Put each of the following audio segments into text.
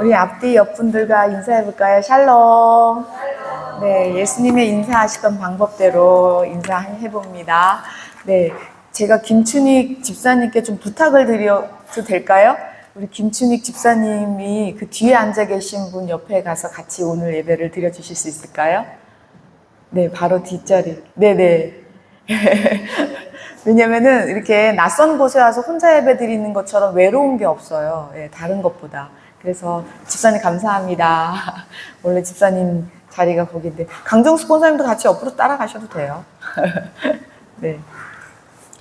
우리 앞뒤 옆분들과 인사해볼까요? 샬롬. 네, 예수님의 인사하시던 방법대로 인사해봅니다. 네, 제가 김춘익 집사님께 좀 부탁을 드려도 될까요? 우리 김춘익 집사님이 그 뒤에 앉아 계신 분 옆에 가서 같이 오늘 예배를 드려주실 수 있을까요? 네, 바로 뒷자리. 네네. 왜냐면은 이렇게 낯선 곳에 와서 혼자 예배 드리는 것처럼 외로운 게 없어요. 예, 다른 것보다. 그래서 집사님 감사합니다. 원래 집사님 자리가 거기인데 강정수 권사님도 같이 옆으로 따라가셔도 돼요. 네,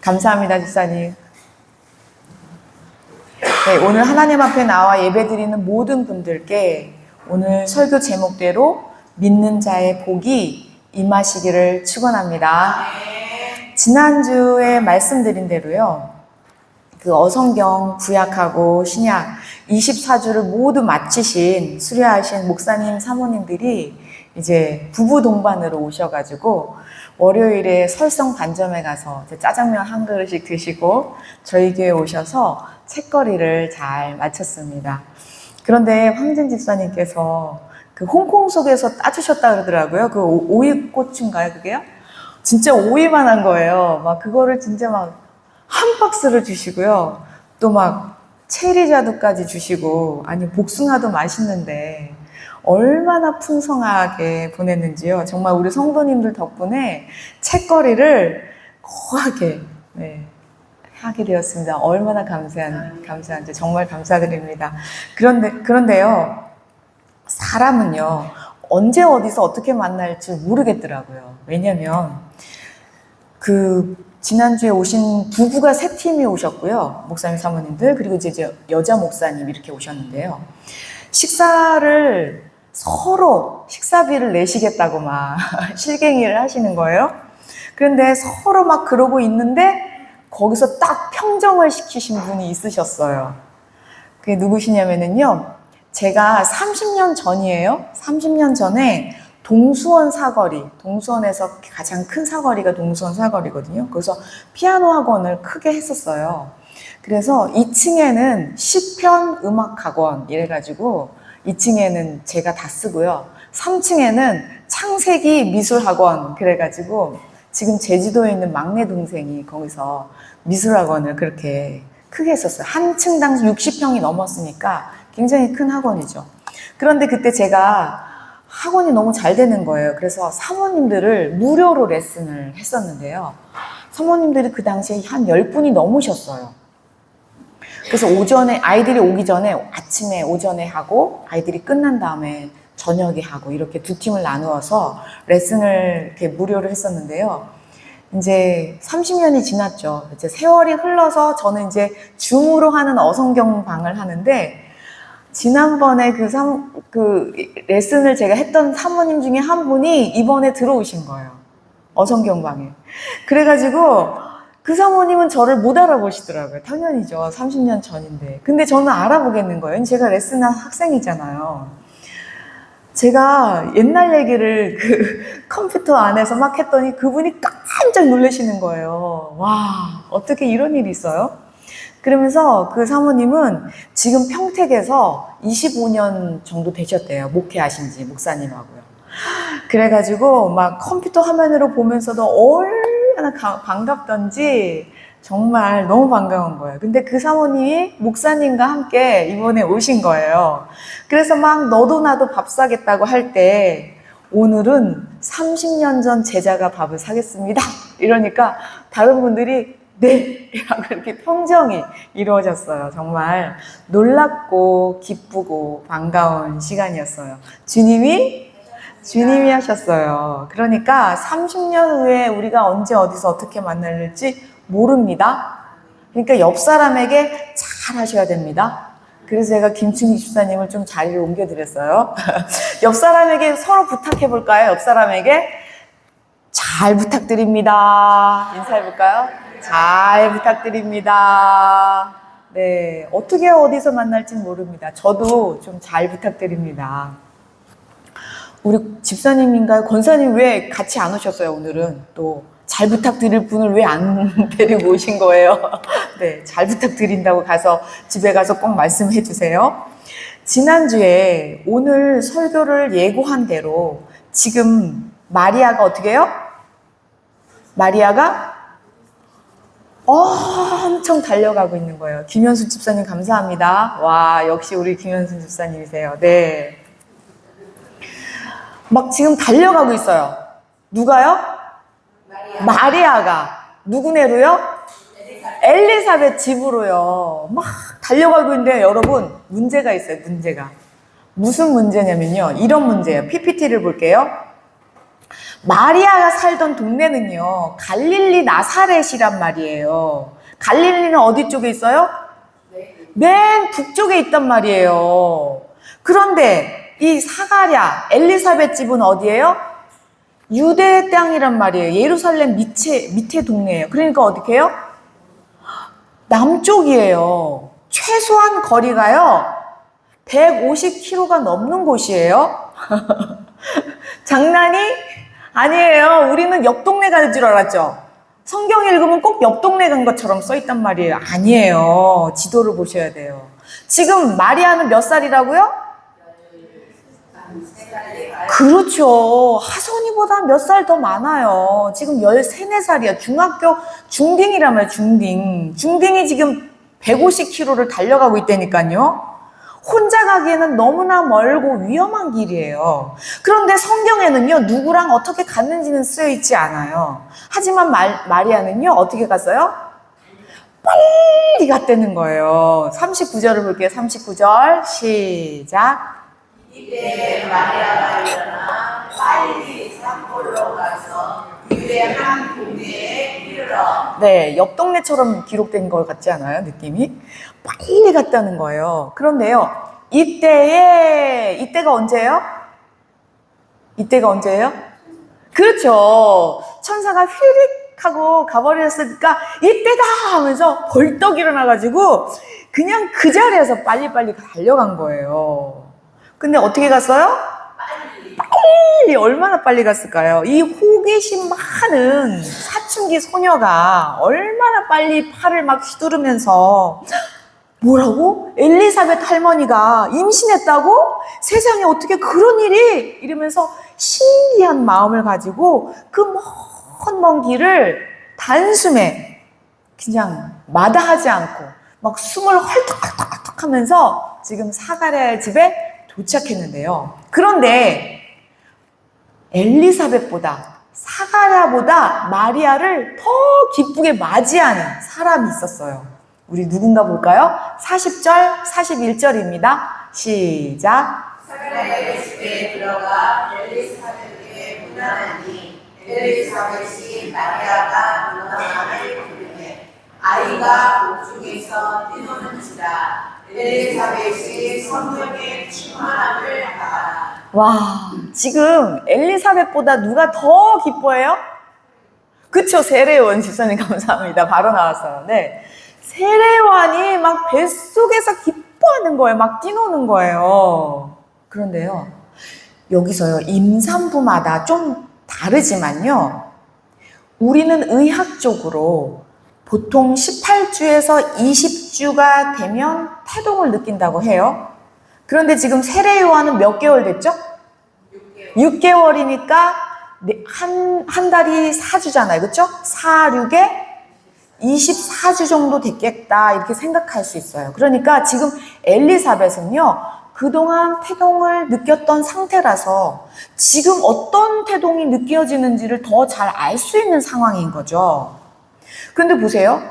감사합니다 집사님. 네, 오늘 하나님 앞에 나와 예배드리는 모든 분들께 오늘 설교 제목대로 믿는 자의 복이 임하시기를 축원합니다. 지난주에 말씀드린 대로요, 그 어성경 구약하고 신약 24주를 모두 마치신 수료하신 목사님 사모님들이 이제 부부 동반으로 오셔가지고 월요일에 설성 반점에 가서 짜장면 한 그릇씩 드시고 저희 교회 오셔서 책거리를 잘 마쳤습니다. 그런데 황진 집사님께서 그 홍콩 속에서 따주셨다 그러더라고요. 그 오이고추인가요, 그게요? 진짜 오이만한 거예요. 막 그거를 진짜 막 한 박스를 주시고요. 또 막 체리자두까지 주시고, 아니 복숭아도 맛있는데 얼마나 풍성하게 보냈는지요. 정말 우리 성도님들 덕분에 책거리를 거하게 하게 되었습니다. 얼마나 감사한지 정말 감사드립니다. 그런데요, 사람은요, 언제 어디서 어떻게 만날지 모르겠더라고요. 왜냐면 지난주에 오신 부부가 3팀이 오셨고요. 목사님 사모님들, 그리고 이제 여자 목사님 이렇게 오셨는데요. 식사를 서로 식사비를 내시겠다고 막 실갱이를 하시는 거예요. 그런데 서로 막 그러고 있는데 거기서 딱 평정을 시키신 분이 있으셨어요. 그게 누구시냐면요. 제가 30년 전이에요. 30년 전에 동수원 사거리, 동수원에서 가장 큰 사거리가 동수원 사거리거든요. 그래서 피아노 학원을 크게 했었어요. 그래서 2층에는 시편 음악학원 이래가지고 2층에는 제가 다 쓰고요. 3층에는 창세기 미술학원 그래가지고 지금 제주도에 있는 막내 동생이 거기서 미술학원을 그렇게 크게 했었어요. 한 층당 60평이 넘었으니까 굉장히 큰 학원이죠. 그런데 그때 제가 학원이 너무 잘 되는 거예요. 그래서 사모님들을 무료로 레슨을 했었는데요. 사모님들이 그 당시에 한 10분이 넘으셨어요. 그래서 오전에 아이들이 오기 전에 아침에 오전에 하고 아이들이 끝난 다음에 저녁에 하고 이렇게 두 팀을 나누어서 레슨을 이렇게 무료로 했었는데요. 이제 30년이 지났죠. 이제 세월이 흘러서 저는 이제 줌으로 하는 어성경 방을 하는데 지난번에 그 레슨을 제가 했던 사모님 중에 한 분이 이번에 들어오신 거예요. 어성경방에. 그래가지고 그 사모님은 저를 못 알아보시더라고요. 당연히죠. 30년 전인데. 근데 저는 알아보겠는 거예요. 제가 레슨한 학생이잖아요. 제가 옛날 얘기를 컴퓨터 안에서 막 했더니 그분이 깜짝 놀라시는 거예요. 와, 어떻게 이런 일이 있어요? 그러면서 그 사모님은 지금 평택에서 25년 정도 되셨대요. 목회하신 지, 목사님하고요. 그래가지고 막 컴퓨터 화면으로 보면서도 얼마나 반갑던지 정말 너무 반가운 거예요. 근데 그 사모님이 목사님과 함께 이번에 오신 거예요. 그래서 막 너도 나도 밥 사겠다고 할 때 오늘은 30년 전 제자가 밥을 사겠습니다. 이러니까 다른 분들이 네! 라고 이렇게 평정이 이루어졌어요. 정말 놀랍고 기쁘고 반가운 시간이었어요. 주님이 하셨어요. 그러니까 30년 후에 우리가 언제 어디서 어떻게 만날지 모릅니다. 그러니까 옆 사람에게 잘 하셔야 됩니다. 그래서 제가 김춘희 집사님을 좀 자리를 옮겨드렸어요. 옆 사람에게 서로 부탁해 볼까요? 옆 사람에게 잘 부탁드립니다. 인사해볼까요? 잘 부탁드립니다. 네, 어떻게 어디서 만날지 모릅니다. 저도 좀 잘 부탁드립니다. 우리 집사님인가요? 권사님 왜 같이 안 오셨어요, 오늘은? 또 잘 부탁드릴 분을 왜 안 데리고 오신 거예요? 네, 잘 부탁드린다고 집에 가서 꼭 말씀해 주세요. 지난주에 오늘 설교를 예고한 대로 지금 마리아가 어떻게 해요? 마리아가 엄청 달려가고 있는 거예요. 김현수 집사님 감사합니다. 와, 역시 우리 김현수 집사님이세요. 네. 막 지금 달려가고 있어요. 누가요? 마리아가. 누구네로요? 엘리사벳 집으로요. 막 달려가고 있는데 여러분 문제가 있어요. 문제가. 무슨 문제냐면요. 이런 문제예요. PPT를 볼게요. 마리아가 살던 동네는요. 갈릴리 나사렛이란 말이에요. 갈릴리는 어디 쪽에 있어요? 맨 북쪽에 있단 말이에요. 그런데 이 사가랴, 엘리사벳 집은 어디예요? 유대 땅이란 말이에요. 예루살렘 밑에 동네예요. 그러니까 어떻게 해요? 남쪽이에요. 최소한 거리가요. 150km가 넘는 곳이에요. 장난이 아니에요. 우리는 옆 동네 갈 줄 알았죠. 성경 읽으면 꼭 옆 동네 간 것처럼 써 있단 말이에요. 아니에요. 지도를 보셔야 돼요. 지금 마리아는 몇 살이라고요? 그렇죠. 하선이보다 몇 살 더 많아요. 지금 13, 4살이야. 중학교 중딩이라며요. 중딩이 지금 150km를 달려가고 있다니까요. 혼자 가기에는 너무나 멀고 위험한 길이에요. 그런데 성경에는요, 누구랑 어떻게 갔는지는 쓰여 있지 않아요. 하지만 마리아는요, 어떻게 갔어요? 빨리 갔다는 거예요. 39절을 볼게요. 39절 시작. 이때 마리아가 일어나 빨리 산골로 가서 유대 한 동네에 이르러. 네, 옆 동네처럼 기록된 것 같지 않아요? 느낌이? 빨리 갔다는 거예요. 그런데요, 이때가 언제예요? 이때가 언제예요? 그렇죠. 천사가 휘릭 하고 가버렸으니까 이때다 하면서 벌떡 일어나가지고 그냥 그 자리에서 빨리빨리 달려간 거예요. 근데 어떻게 갔어요? 빨리 얼마나 빨리 갔을까요? 이 호기심 많은 사춘기 소녀가 얼마나 빨리 팔을 막 휘두르면서 뭐라고? 엘리사벳 할머니가 임신했다고? 세상에 어떻게 그런 일이? 이러면서 신기한 마음을 가지고 그 먼 길을 단숨에 그냥 마다하지 않고 막 숨을 헐떡헐떡 하면서 지금 사가랴의 집에 도착했는데요. 그런데 엘리사벳보다 사가랴보다 마리아를 더 기쁘게 맞이하는 사람이 있었어요. 우리 누군가 볼까요? 40절, 41절입니다. 시작. 사가랴의 집에 들어가 엘리사벳에게 문안하니 엘리사벳이 마리아가 문안함을 부르되 아이가 옥중에서 뛰노는지라 엘리사벳이 성령의 충만함을 받아. 와, 지금 엘리사벳보다 누가 더 기뻐해요? 그쵸, 세례요한 집사님 감사합니다. 바로 나왔어요. 네. 세례요한이 막 뱃속에서 기뻐하는 거예요. 막 뛰노는 거예요. 그런데요, 여기서요, 임산부마다 좀 다르지만요, 우리는 의학적으로 보통 18주에서 20주가 되면 태동을 느낀다고 해요. 그런데 지금 세례요한은 몇 개월 됐죠? 6개월이니까 한 달이 4주잖아요. 그렇죠? 4, 6에 24주 정도 됐겠다 이렇게 생각할 수 있어요. 그러니까 지금 엘리사벳은요, 그동안 태동을 느꼈던 상태라서 지금 어떤 태동이 느껴지는지를 더 잘 알 수 있는 상황인 거죠. 그런데 보세요.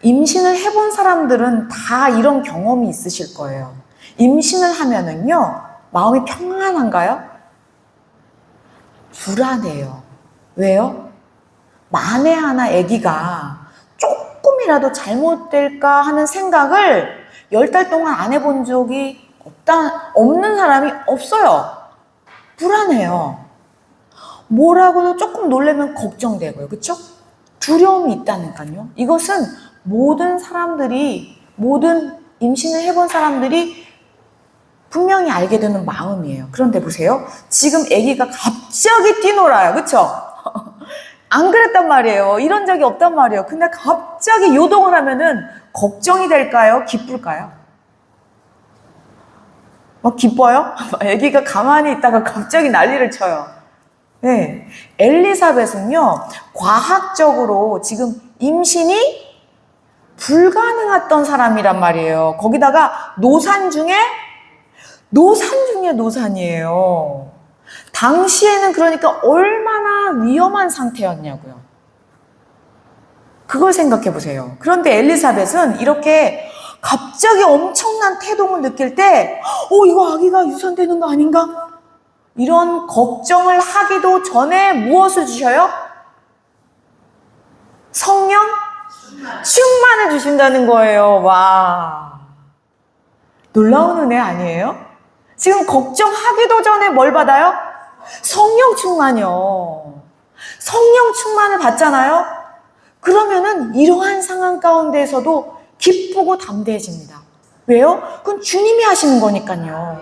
임신을 해본 사람들은 다 이런 경험이 있으실 거예요. 임신을 하면은요, 마음이 평안한가요? 불안해요. 왜요? 만에 하나 아기가 조금이라도 잘못될까 하는 생각을 10달 동안 안 해본 적이 없는 사람이 없어요. 불안해요. 뭐라고도 조금 놀라면 걱정되고요. 그쵸? 두려움이 있다니까요. 이것은 모든 임신을 해본 사람들이 분명히 알게 되는 마음이에요. 그런데 보세요. 지금 아기가 갑자기 뛰놀아요. 그쵸? 안 그랬단 말이에요. 이런 적이 없단 말이에요. 근데 갑자기 요동을 하면은 걱정이 될까요? 기쁠까요? 막 기뻐요? 아기가 가만히 있다가 갑자기 난리를 쳐요. 네. 엘리사벳은요, 과학적으로 지금 임신이 불가능했던 사람이란 말이에요. 거기다가 노산 중에 노산이에요. 당시에는 그러니까 얼마나 위험한 상태였냐고요. 그걸 생각해 보세요. 그런데 엘리사벳은 이렇게 갑자기 엄청난 태동을 느낄 때, 이거 아기가 유산되는 거 아닌가? 이런 걱정을 하기도 전에 무엇을 주셔요? 성령? 충만을 주신다는 거예요. 와. 놀라운 은혜 아니에요? 지금 걱정하기도 전에 뭘 받아요? 성령 충만이요. 성령 충만을 받잖아요? 그러면은 이러한 상황 가운데에서도 기쁘고 담대해집니다. 왜요? 그건 주님이 하시는 거니까요.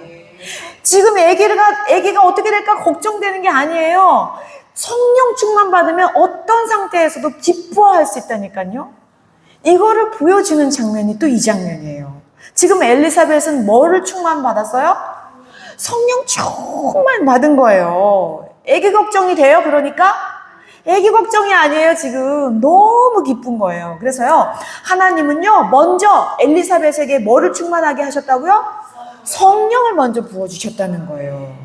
지금 아기가 어떻게 될까 걱정되는 게 아니에요. 성령 충만 받으면 어떤 상태에서도 기뻐할 수 있다니까요. 이거를 보여주는 장면이 또 이 장면이에요. 지금 엘리사벳은 뭐를 충만 받았어요? 성령 충만 받은 거예요. 아기 걱정이 돼요? 그러니까 아기 걱정이 아니에요. 지금 너무 기쁜 거예요. 그래서요, 하나님은요, 먼저 엘리사벳에게 뭐를 충만하게 하셨다고요? 성령을 먼저 부어주셨다는 거예요.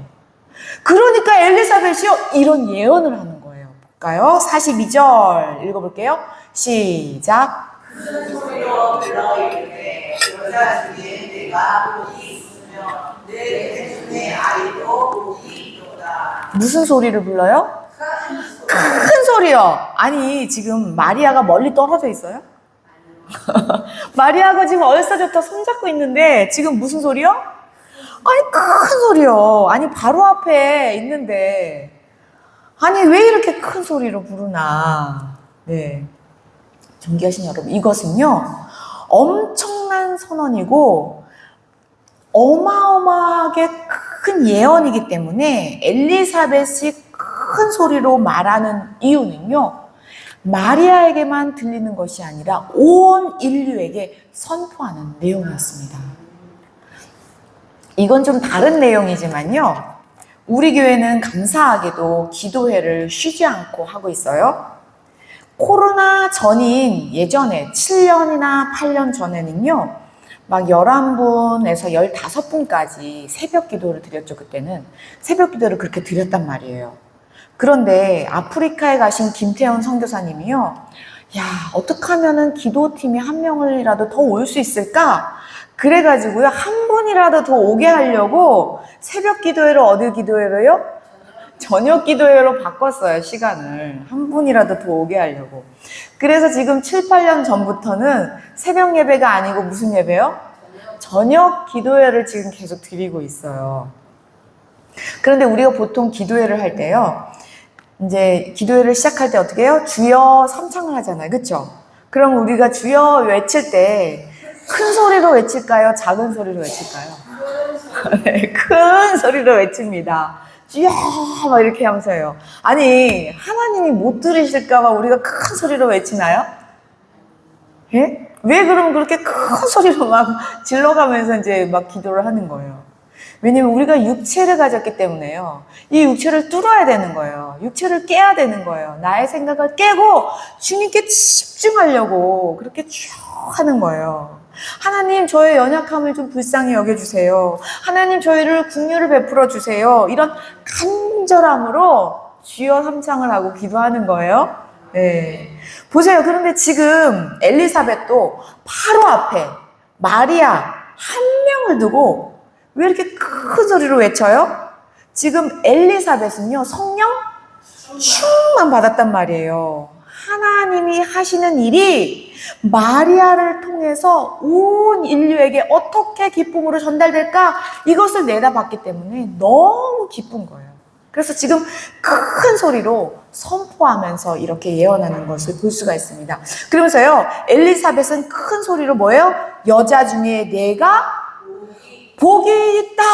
그러니까 엘리사벳이요, 이런 예언을 하는 거예요. 볼까요? 42절 읽어볼게요. 시작. 큰 소리로 불러 이르되 여자 중에 내가 복이 있으며 내 태중의 아이도 복이 있도다. 무슨 소리를 불러요? 큰 소리요. 아니, 지금 마리아가 멀리 떨어져 있어요? 마리아가 지금 얼싸좋다 손잡고 있는데 지금 무슨 소리요? 아니, 큰 소리요. 아니, 바로 앞에 있는데 아니, 왜 이렇게 큰 소리로 부르나. 네, 존귀하신 여러분, 이것은요 엄청난 선언이고 어마어마하게 큰 예언이기 때문에 엘리사벳이 큰 소리로 말하는 이유는요, 마리아에게만 들리는 것이 아니라 온 인류에게 선포하는 내용이었습니다. 이건 좀 다른 내용이지만요, 우리 교회는 감사하게도 기도회를 쉬지 않고 하고 있어요. 코로나 전인 예전에 7년이나 8년 전에는요, 막 11분에서 15분까지 새벽 기도를 드렸죠. 그때는 새벽 기도를 그렇게 드렸단 말이에요. 그런데 아프리카에 가신 김태현 선교사님이요, 야, 어떻게 하면은 기도팀이 한 명이라도 더 올 수 있을까? 그래가지고요, 한 분이라도 더 오게 하려고 새벽 기도회를 어디 기도회로요? 저녁 기도회로 바꿨어요, 시간을. 한 분이라도 더 오게 하려고. 그래서 지금 7, 8년 전부터는 새벽 예배가 아니고 무슨 예배요? 저녁 기도회를 지금 계속 드리고 있어요. 그런데 우리가 보통 기도회를 할 때요, 이제 기도회를 시작할 때 어떻게 해요? 주여 삼창을 하잖아요. 그쵸? 그럼 우리가 주여 외칠 때 큰 소리로 외칠까요? 작은 소리로 외칠까요? 네, 큰 소리로 외칩니다. 주여 막 이렇게 하면서 해요. 아니, 하나님이 못 들으실까봐 우리가 큰 소리로 외치나요? 예? 왜 그럼 그렇게 큰 소리로 막 질러가면서 이제 막 기도를 하는 거예요? 왜냐면 우리가 육체를 가졌기 때문에요. 이 육체를 뚫어야 되는 거예요. 육체를 깨야 되는 거예요. 나의 생각을 깨고 주님께 집중하려고 그렇게 쭉 하는 거예요. 하나님, 저의 연약함을 좀 불쌍히 여겨주세요. 하나님, 저희를 긍휼을 베풀어 주세요. 이런 간절함으로 주여 삼창을 하고 기도하는 거예요. 네. 보세요. 그런데 지금 엘리사벳도 바로 앞에 마리아 한 명을 두고 왜 이렇게 큰 소리로 외쳐요? 지금 엘리사벳은요, 성령 충만 받았단 말이에요. 하나님이 하시는 일이 마리아를 통해서 온 인류에게 어떻게 기쁨으로 전달될까? 이것을 내다봤기 때문에 너무 기쁜 거예요. 그래서 지금 큰 소리로 선포하면서 이렇게 예언하는 것을 볼 수가 있습니다. 그러면서요, 엘리사벳은 큰 소리로 뭐예요? 여자 중에 내가 복이 있다.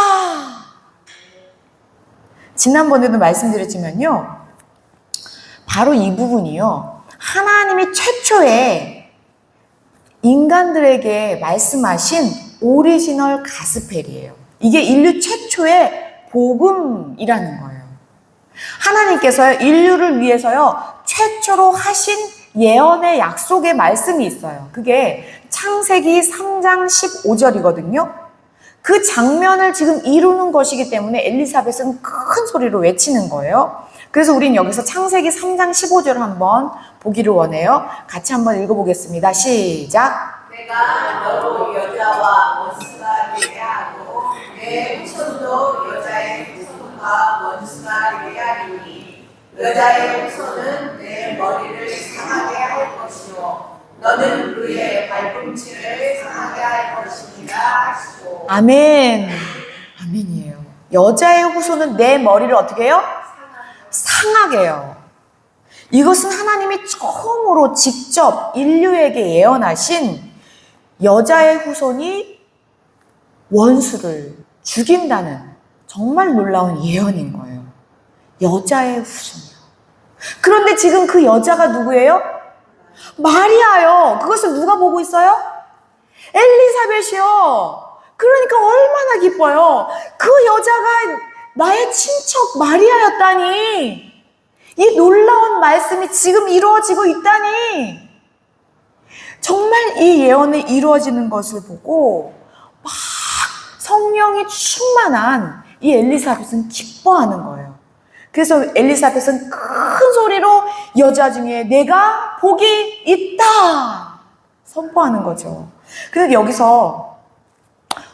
지난번에도 말씀드렸지만요, 바로 이 부분이요, 하나님이 최초에 인간들에게 말씀하신 오리지널 가스펠이에요. 이게 인류 최초의 복음이라는 거예요. 하나님께서요, 인류를 위해서요, 최초로 하신 예언의 약속의 말씀이 있어요. 그게 창세기 3장 15절이거든요. 그 장면을 지금 이루는 것이기 때문에 엘리사벳은 큰 소리로 외치는 거예요. 그래서 우린 여기서 창세기 3장 15절 한번 보기를 원해요. 같이 한번 읽어보겠습니다. 시작. 내가 너로 여자와 원수가 되게 하고 내 후손도 여자의 후손과 원수가 되게 하리니 여자의 후손은 내 머리를 상하게 할 것이요 너는 그의 발꿈치를 상하게 할 것이니라 하시고. 아멘. 아멘이에요. 여자의 후손은 내 머리를 어떻게 해요? 상하게 해요. 이것은 하나님이 처음으로 직접 인류에게 예언하신 여자의 후손이 원수를 죽인다는 정말 놀라운 예언인 거예요. 여자의 후손이요. 그런데 지금 그 여자가 누구예요? 마리아요. 그것을 누가 보고 있어요? 엘리사벳이요. 그러니까 얼마나 기뻐요. 그 여자가 나의 친척 마리아였다니. 이 놀라운 말씀이 지금 이루어지고 있다니. 정말 이 예언이 이루어지는 것을 보고 막 성령이 충만한 이 엘리사벳은 기뻐하는 거예요. 그래서 엘리사벳은 큰 소리로 여자 중에 내가 복이 있다 선포하는 거죠. 그래서 여기서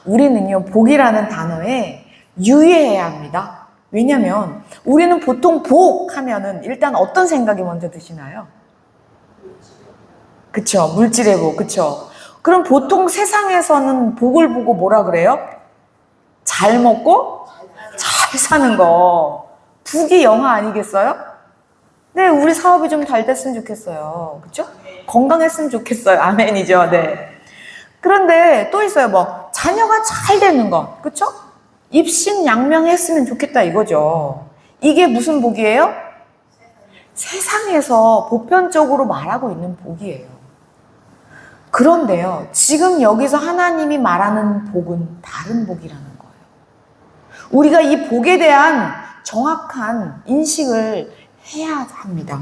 우리는요, 복이라는 단어에 유의해야 합니다. 왜냐하면 우리는 보통 복 하면은 일단 어떤 생각이 먼저 드시나요? 그쵸, 물질의 복, 그쵸. 그럼 보통 세상에서는 복을 보고 뭐라 그래요? 잘 먹고 잘 사는 거. 북이 영화 아니겠어요? 네, 우리 사업이 좀 잘 됐으면 좋겠어요. 그쵸? 건강했으면 좋겠어요. 아멘이죠. 네. 그런데 또 있어요. 뭐 자녀가 잘 되는 거. 그쵸? 입신양명했으면 좋겠다 이거죠. 이게 무슨 복이에요? 세상에서 보편적으로 말하고 있는 복이에요. 그런데요, 지금 여기서 하나님이 말하는 복은 다른 복이라는 거예요. 우리가 이 복에 대한 정확한 인식을 해야 합니다.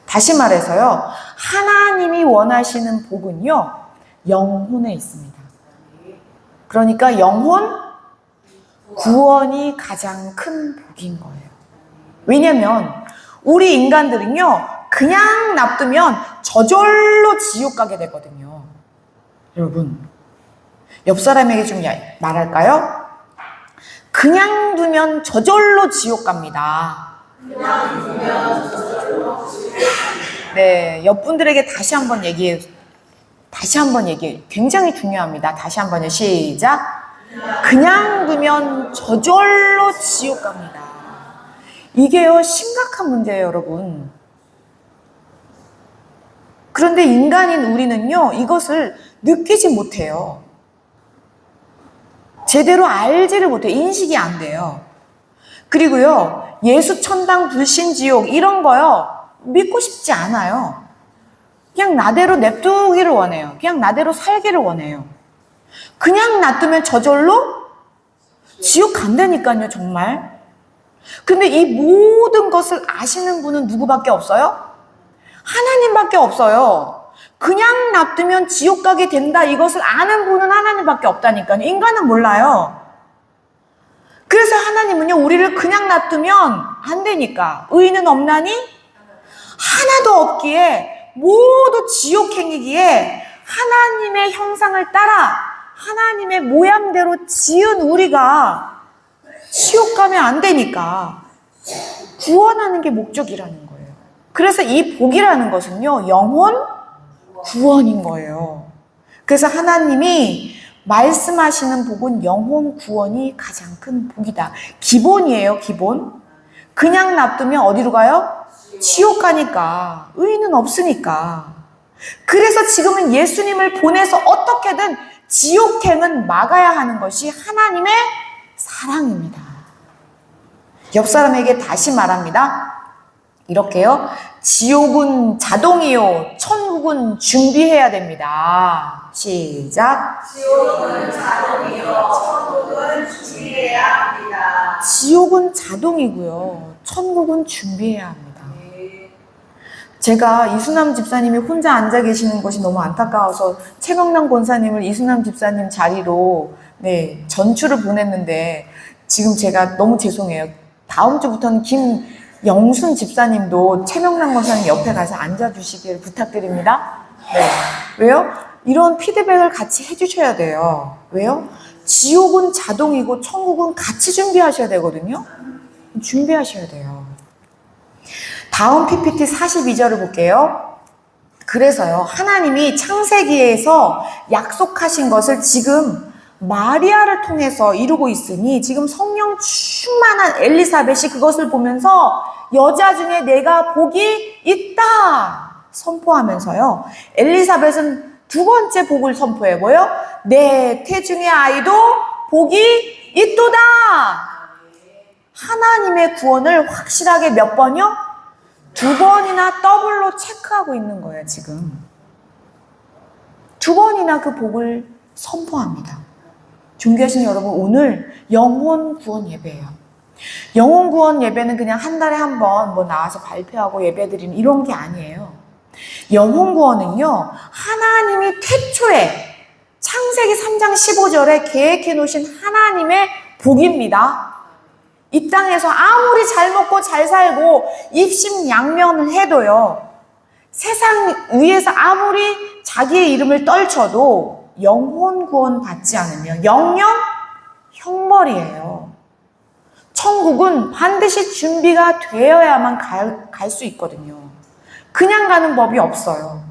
다시 말해서요, 하나님이 원하시는 복은요, 영혼에 있습니다. 그러니까 영혼 구원이 가장 큰 복인 거예요. 왜냐면 우리 인간들은요, 그냥 놔두면 저절로 지옥 가게 되거든요. 여러분, 옆 사람에게 좀 말할까요? 그냥 두면 저절로 지옥 갑니다. 네, 옆 분들에게 다시 한번 얘기해. 굉장히 중요합니다. 다시 한번요. 시작. 그냥 두면 저절로 지옥 갑니다. 이게요, 심각한 문제예요, 여러분. 그런데 인간인 우리는요, 이것을 느끼지 못해요. 제대로 알지를 못해요. 인식이 안 돼요. 그리고요, 예수 천당 불신 지옥 이런 거요, 믿고 싶지 않아요. 그냥 나대로 냅두기를 원해요. 그냥 나대로 살기를 원해요. 그냥 놔두면 저절로 지옥 간다니까요, 정말. 근데 이 모든 것을 아시는 분은 누구밖에 없어요? 하나님밖에 없어요. 그냥 놔두면 지옥 가게 된다, 이것을 아는 분은 하나님밖에 없다니까요. 인간은 몰라요. 그래서 하나님은요, 우리를 그냥 놔두면 안 되니까. 의인은 없나니? 하나도 없기에 모두 지옥행이기에 하나님의 형상을 따라 하나님의 모양대로 지은 우리가 지옥 가면 안 되니까 구원하는 게 목적이라는 거예요. 그래서 이 복이라는 것은요, 영혼 구원인 거예요. 그래서 하나님이 말씀하시는 복은 영혼 구원이 가장 큰 복이다. 기본이에요, 기본. 그냥 놔두면 어디로 가요? 지옥 가니까. 의인은 없으니까. 그래서 지금은 예수님을 보내서 어떻게든 지옥행은 막아야 하는 것이 하나님의 사랑입니다. 옆 사람에게 다시 말합니다. 이렇게요. 지옥은 자동이요. 천국은 준비해야 됩니다. 시작. 지옥은 자동이요 천국은 준비해야 합니다. 지옥은 자동이고요. 천국은 준비해야 합니다. 제가 이수남 집사님이 혼자 앉아 계시는 것이 너무 안타까워서 최명남 권사님을 이수남 집사님 자리로 전출을 보냈는데 지금 제가 너무 죄송해요. 다음 주부터는 김영순 집사님도 최명남 권사님 옆에 가서 앉아주시길 부탁드립니다. 왜요? 이런 피드백을 같이 해주셔야 돼요. 왜요? 지옥은 자동이고 천국은 같이 준비하셔야 되거든요. 준비하셔야 돼요. 다음 PPT 42절을 볼게요. 그래서요, 하나님이 창세기에서 약속하신 것을 지금 마리아를 통해서 이루고 있으니 지금 성령 충만한 엘리사벳이 그것을 보면서 여자 중에 내가 복이 있다 선포하면서요, 엘리사벳은 두 번째 복을 선포해. 뭐요? 내 태중의 아이도 복이 있도다. 하나님의 구원을 확실하게 몇 번이요? 두 번이나 더블로 체크하고 있는 거예요, 지금. 두 번이나 그 복을 선포합니다. 존귀하신 여러분, 오늘 영혼 구원 예배예요. 영혼 구원 예배는 그냥 한 달에 한 번 뭐 나와서 발표하고 예배드리는 이런 게 아니에요. 영혼 구원은요, 하나님이 태초에 창세기 3장 15절에 계획해 놓으신 하나님의 복입니다. 이 땅에서 아무리 잘 먹고 잘 살고 입심양면을 해도요, 세상 위에서 아무리 자기의 이름을 떨쳐도 영혼 구원 받지 않으면 영영 형벌이에요. 천국은 반드시 준비가 되어야만 갈 수 있거든요. 그냥 가는 법이 없어요.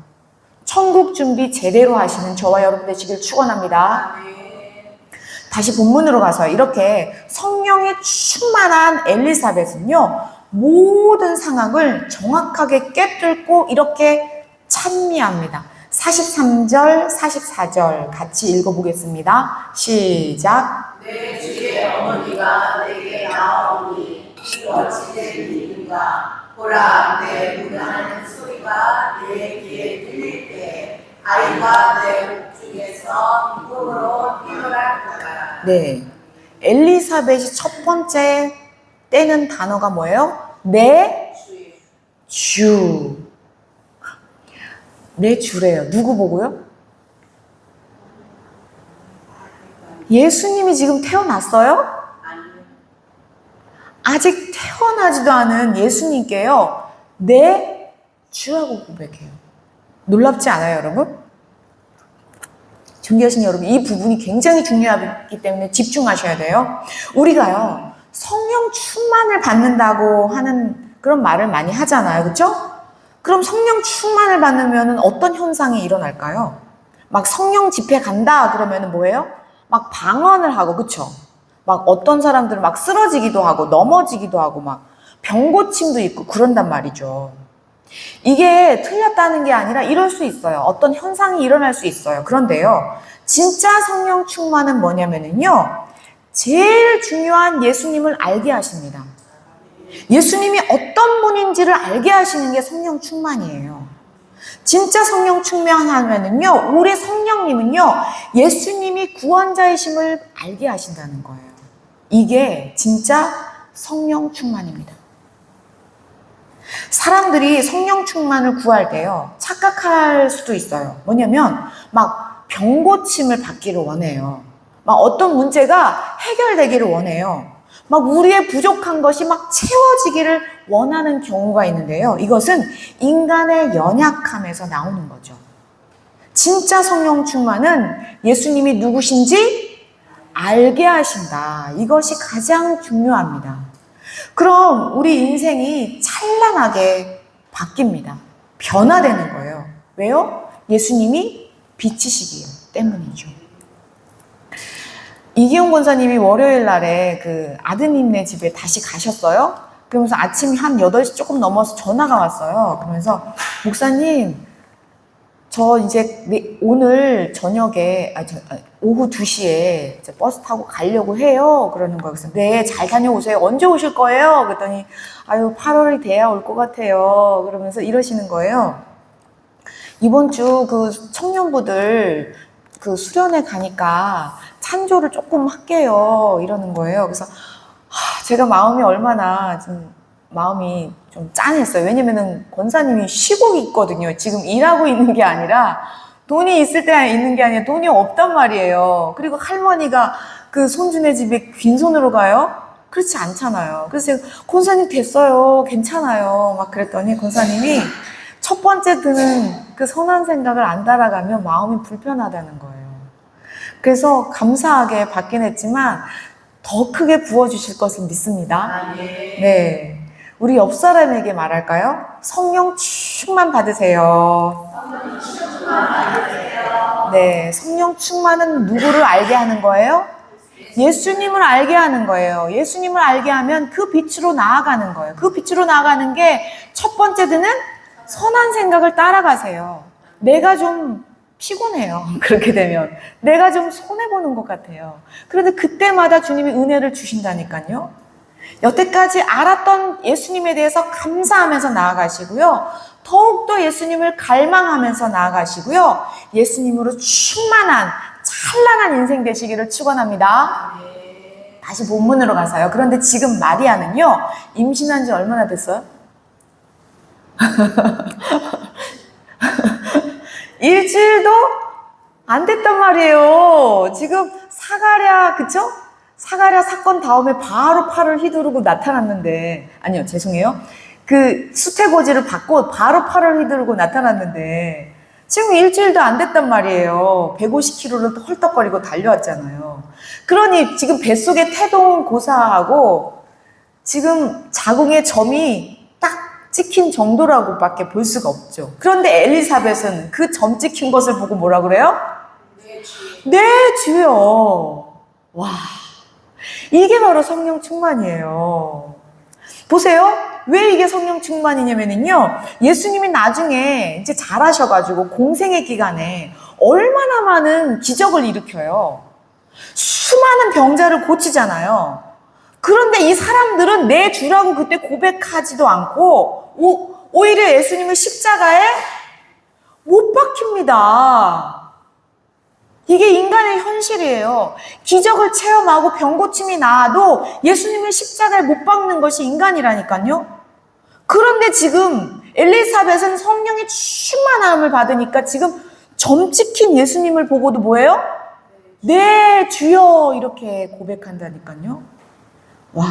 천국 준비 제대로 하시는 저와 여러분 되시길 축원합니다. 다시 본문으로 가서 이렇게 성령이 충만한 엘리사벳은요, 모든 상황을 정확하게 꿰뚫고 이렇게 찬미합니다. 43절, 44절 같이 읽어보겠습니다. 시작. 내 주의 어머니가 내게 나오니 이 어찌 된 일인가. 보라, 내 문하는 소리가 내 귀에 들릴 때 아이가 내 목 중에서 기쁨으로 뛰어날 거다. 엘리사벳이 첫 번째 떼는 단어가 뭐예요? 내 주. 내 주래요. 누구 보고요? 예수님이 지금 태어났어요? 아직 태어나지도 않은 예수님께요, 내 주라고 고백해요. 놀랍지 않아요, 여러분? 존귀하신 여러분, 이 부분이 굉장히 중요하기 때문에 집중하셔야 돼요. 우리가요, 성령 충만을 받는다고 하는 그런 말을 많이 하잖아요. 그렇죠? 그럼 성령 충만을 받으면 어떤 현상이 일어날까요? 막 성령 집회 간다 그러면 뭐예요? 막 방언을 하고, 그렇죠? 막 어떤 사람들은 막 쓰러지기도 하고 넘어지기도 하고 막 병고침도 있고 그런단 말이죠. 이게 틀렸다는 게 아니라 이럴 수 있어요. 어떤 현상이 일어날 수 있어요. 그런데요, 진짜 성령 충만은 뭐냐면요, 제일 중요한 예수님을 알게 하십니다. 예수님이 어떤 분인지를 알게 하시는 게 성령 충만이에요. 진짜 성령 충만하면은요, 우리 성령님은요, 예수님이 구원자이심을 알게 하신다는 거예요. 이게 진짜 성령 충만입니다. 사람들이 성령 충만을 구할 때요, 착각할 수도 있어요. 뭐냐면 막 병고침을 받기를 원해요. 막 어떤 문제가 해결되기를 원해요. 막 우리의 부족한 것이 막 채워지기를 원하는 경우가 있는데요, 이것은 인간의 연약함에서 나오는 거죠. 진짜 성령 충만은 예수님이 누구신지 알게 하신다. 이것이 가장 중요합니다. 그럼 우리 인생이 찬란하게 바뀝니다. 변화되는 거예요. 왜요? 예수님이 빛이시기 때문이죠. 이기용 권사님이 월요일 날에 그 아드님네 집에 다시 가셨어요. 그러면서 아침 한 8시 조금 넘어서 전화가 왔어요. 그러면서 목사님, 저 이제 오늘 저녁에, 오후 2시에 이제 버스 타고 가려고 해요. 그러는 거예요. 그래서 네, 잘 다녀오세요. 언제 오실 거예요? 그랬더니, 8월이 돼야 올 것 같아요. 그러면서 이러시는 거예요. 이번 주 그 청년부들 그 수련회 가니까 찬조를 조금 할게요. 이러는 거예요. 그래서 제가 마음이 얼마나 마음이 좀 짠했어요. 왜냐면은 권사님이 쉬고 있거든요. 지금 일하고 있는 게 아니라 돈이 있을 때 있는 게 아니라 돈이 없단 말이에요. 그리고 할머니가 그 손주네 집에 빈손으로 가요? 그렇지 않잖아요. 그래서 제가 권사님 됐어요. 괜찮아요. 막 그랬더니 권사님이 첫 번째 드는 그 선한 생각을 안 따라가면 마음이 불편하다는 거예요. 그래서 감사하게 받긴 했지만 더 크게 부어주실 것을 믿습니다. 네. 우리 옆 사람에게 말할까요? 성령 충만 받으세요. 네. 성령 충만은 누구를 알게 하는 거예요? 예수님을 알게 하는 거예요. 예수님을 알게 하면 그 빛으로 나아가는 거예요. 그 빛으로 나아가는 게 첫 번째 드는 선한 생각을 따라가세요. 내가 좀 피곤해요. 그렇게 되면. 내가 좀 손해보는 것 같아요. 그런데 그때마다 주님이 은혜를 주신다니까요. 여태까지 알았던 예수님에 대해서 감사하면서 나아가시고요. 더욱더 예수님을 갈망하면서 나아가시고요. 예수님으로 충만한 찬란한 인생 되시기를 축원합니다. 다시 본문으로 가서요. 그런데 지금 마리아는요. 임신한 지 얼마나 됐어요? 일주일도 안 됐단 말이에요. 지금 사가랴, 그쵸? 사가랴 사건 다음에 바로 팔을 휘두르고 나타났는데, 아니요, 죄송해요. 그 수태고지를 받고 바로 팔을 휘두르고 나타났는데, 지금 일주일도 안 됐단 말이에요. 150km를 헐떡거리고 달려왔잖아요. 그러니 지금 뱃속에 태동 고사하고 지금 자궁의 점이 딱 찍힌 정도라고 밖에 볼 수가 없죠. 그런데 엘리사벳은 그 점 찍힌 것을 보고 뭐라 그래요? 네, 주여. 와, 이게 바로 성령 충만이에요. 보세요. 왜 이게 성령 충만이냐면요. 예수님이 나중에 이제 잘하셔가지고 공생의 기간에 얼마나 많은 기적을 일으켜요. 수많은 병자를 고치잖아요. 그런데 이 사람들은 내 주라고 그때 고백하지도 않고 오히려 예수님을 십자가에 못 박힙니다. 이게 인간의 현실이에요. 기적을 체험하고 병 고침이 나아도 예수님을 십자가에 못 박는 것이 인간이라니까요. 그런데 지금 엘리사벳은 성령의 충만함을 받으니까 지금 점 찍힌 예수님을 보고도 뭐예요? 네, 주여 이렇게 고백한다니까요. 와,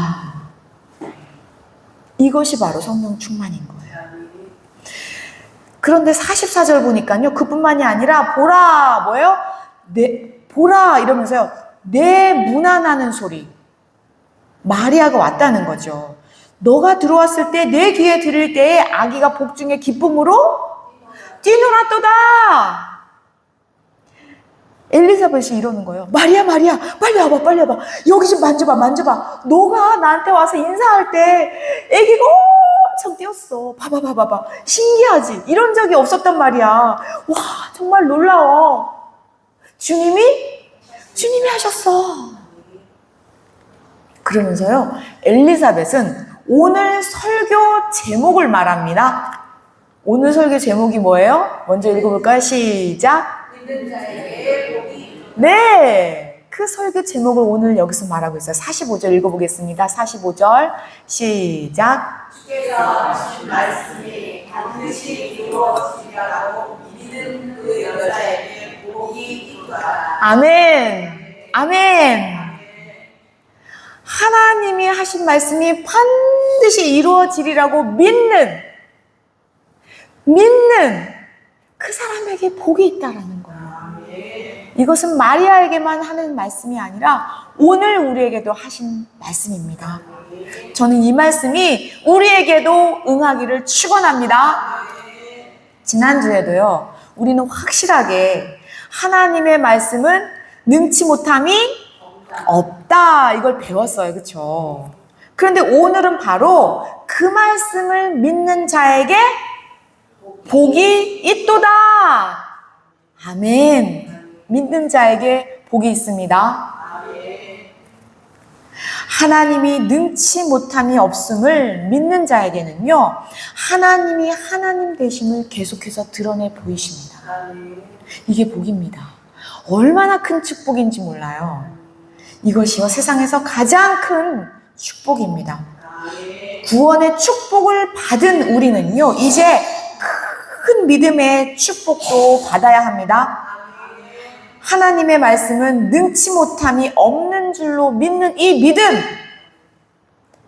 이것이 바로 성령 충만인 거예요. 그런데 44절 보니까요. 그뿐만이 아니라 보라, 뭐예요? 보라 이러면서요. 내 무난하는 소리. 마리아가 왔다는 거죠. 너가 들어왔을 때 내 귀에 들을 때에 아기가 복중에 기쁨으로 뛰놀았도다. 엘리사벳이 이러는 거예요. 마리아, 마리아, 빨리 와봐, 빨리 와봐. 여기 좀 만져봐. 너가 나한테 와서 인사할 때 아기가 엄청 뛰었어. 봐봐. 신기하지? 이런 적이 없었단 말이야. 와, 정말 놀라워. 주님이 하셨어. 그러면서요, 엘리사벳은 오늘 설교 제목을 말합니다. 오늘 설교 제목이 뭐예요? 먼저 읽어볼까요? 시작. 믿는 자에게 복이 네, 그 설교 제목을 오늘 여기서 말하고 있어요. 45절 읽어보겠습니다. 45절 시작. 주께서 하신 말씀이 반드시 이루어지리라고 믿는 그 여자에게 복이 있도다. 아멘. 하나님이 하신 말씀이 반드시 이루어지리라고 믿는 그 사람에게 복이 있다라는 거예요. 이것은 마리아에게만 하는 말씀이 아니라 오늘 우리에게도 하신 말씀입니다. 저는 이 말씀이 우리에게도 응하기를 축원합니다. 지난주에도요. 우리는 확실하게 하나님의 말씀은 능치 못함이 없다. 이걸 배웠어요. 그렇죠? 그런데 오늘은 바로 그 말씀을 믿는 자에게 복이 있도다. 아멘. 믿는 자에게 복이 있습니다. 하나님이 능치 못함이 없음을 믿는 자에게는요, 하나님이 하나님 되심을 계속해서 드러내 보이십니다. 이게 복입니다. 얼마나 큰 축복인지 몰라요. 이것이요, 세상에서 가장 큰 축복입니다. 구원의 축복을 받은 우리는요, 이제 큰 믿음의 축복도 받아야 합니다. 하나님의 말씀은 능치 못함이 없는 줄로 믿는 이 믿음,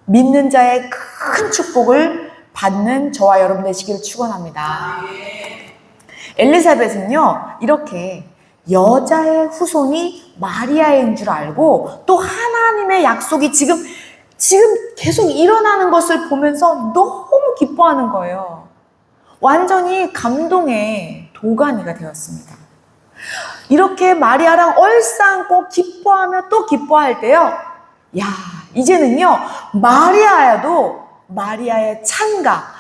믿는 자의 큰 축복을 받는 저와 여러분 되시기를 축원합니다. 엘리사벳은요, 이렇게 여자의 후손이 마리아인 줄 알고 또 하나님의 약속이 지금 계속 일어나는 것을 보면서 너무 기뻐하는 거예요. 완전히 감동의 도가니가 되었습니다. 이렇게 마리아랑 얼싸안고 기뻐하며 또 기뻐할 때요, 야, 이제는요, 마리아의 찬가,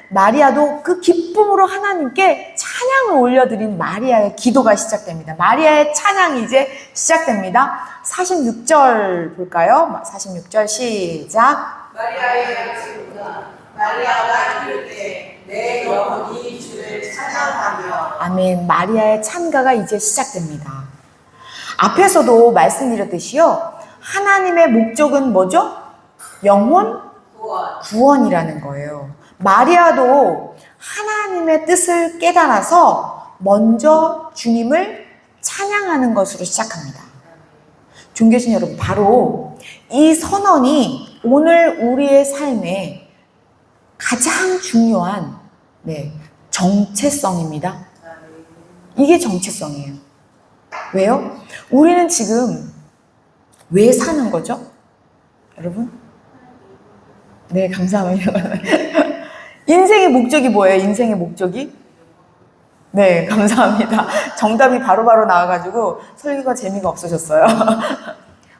마리아도 그 기쁨으로 하나님께 찬양을 올려드린 마리아의 기도가 시작됩니다. 마리아의 찬양이 이제 시작됩니다. 46절 볼까요? 46절 시작. 마리아의 친구가 마리아가 이르되 내 영혼이 주를 찬양하며. 아멘. 마리아의 찬가가 이제 시작됩니다. 앞에서도 말씀드렸듯이요, 하나님의 목적은 뭐죠? 영혼 구원이라는 거예요. 마리아도 하나님의 뜻을 깨달아서 먼저 주님을 찬양하는 것으로 시작합니다. 존귀하신 여러분, 바로 이 선언이 오늘 우리의 삶에 가장 중요한 정체성입니다. 이게 정체성이에요. 왜요? 우리는 지금 왜 사는 거죠? 여러분? 네, 감사합니다. 인생의 목적이 뭐예요? 인생의 목적이? 네, 감사합니다. 정답이 바로바로 나와가지고 설교가 재미가 없어졌어요.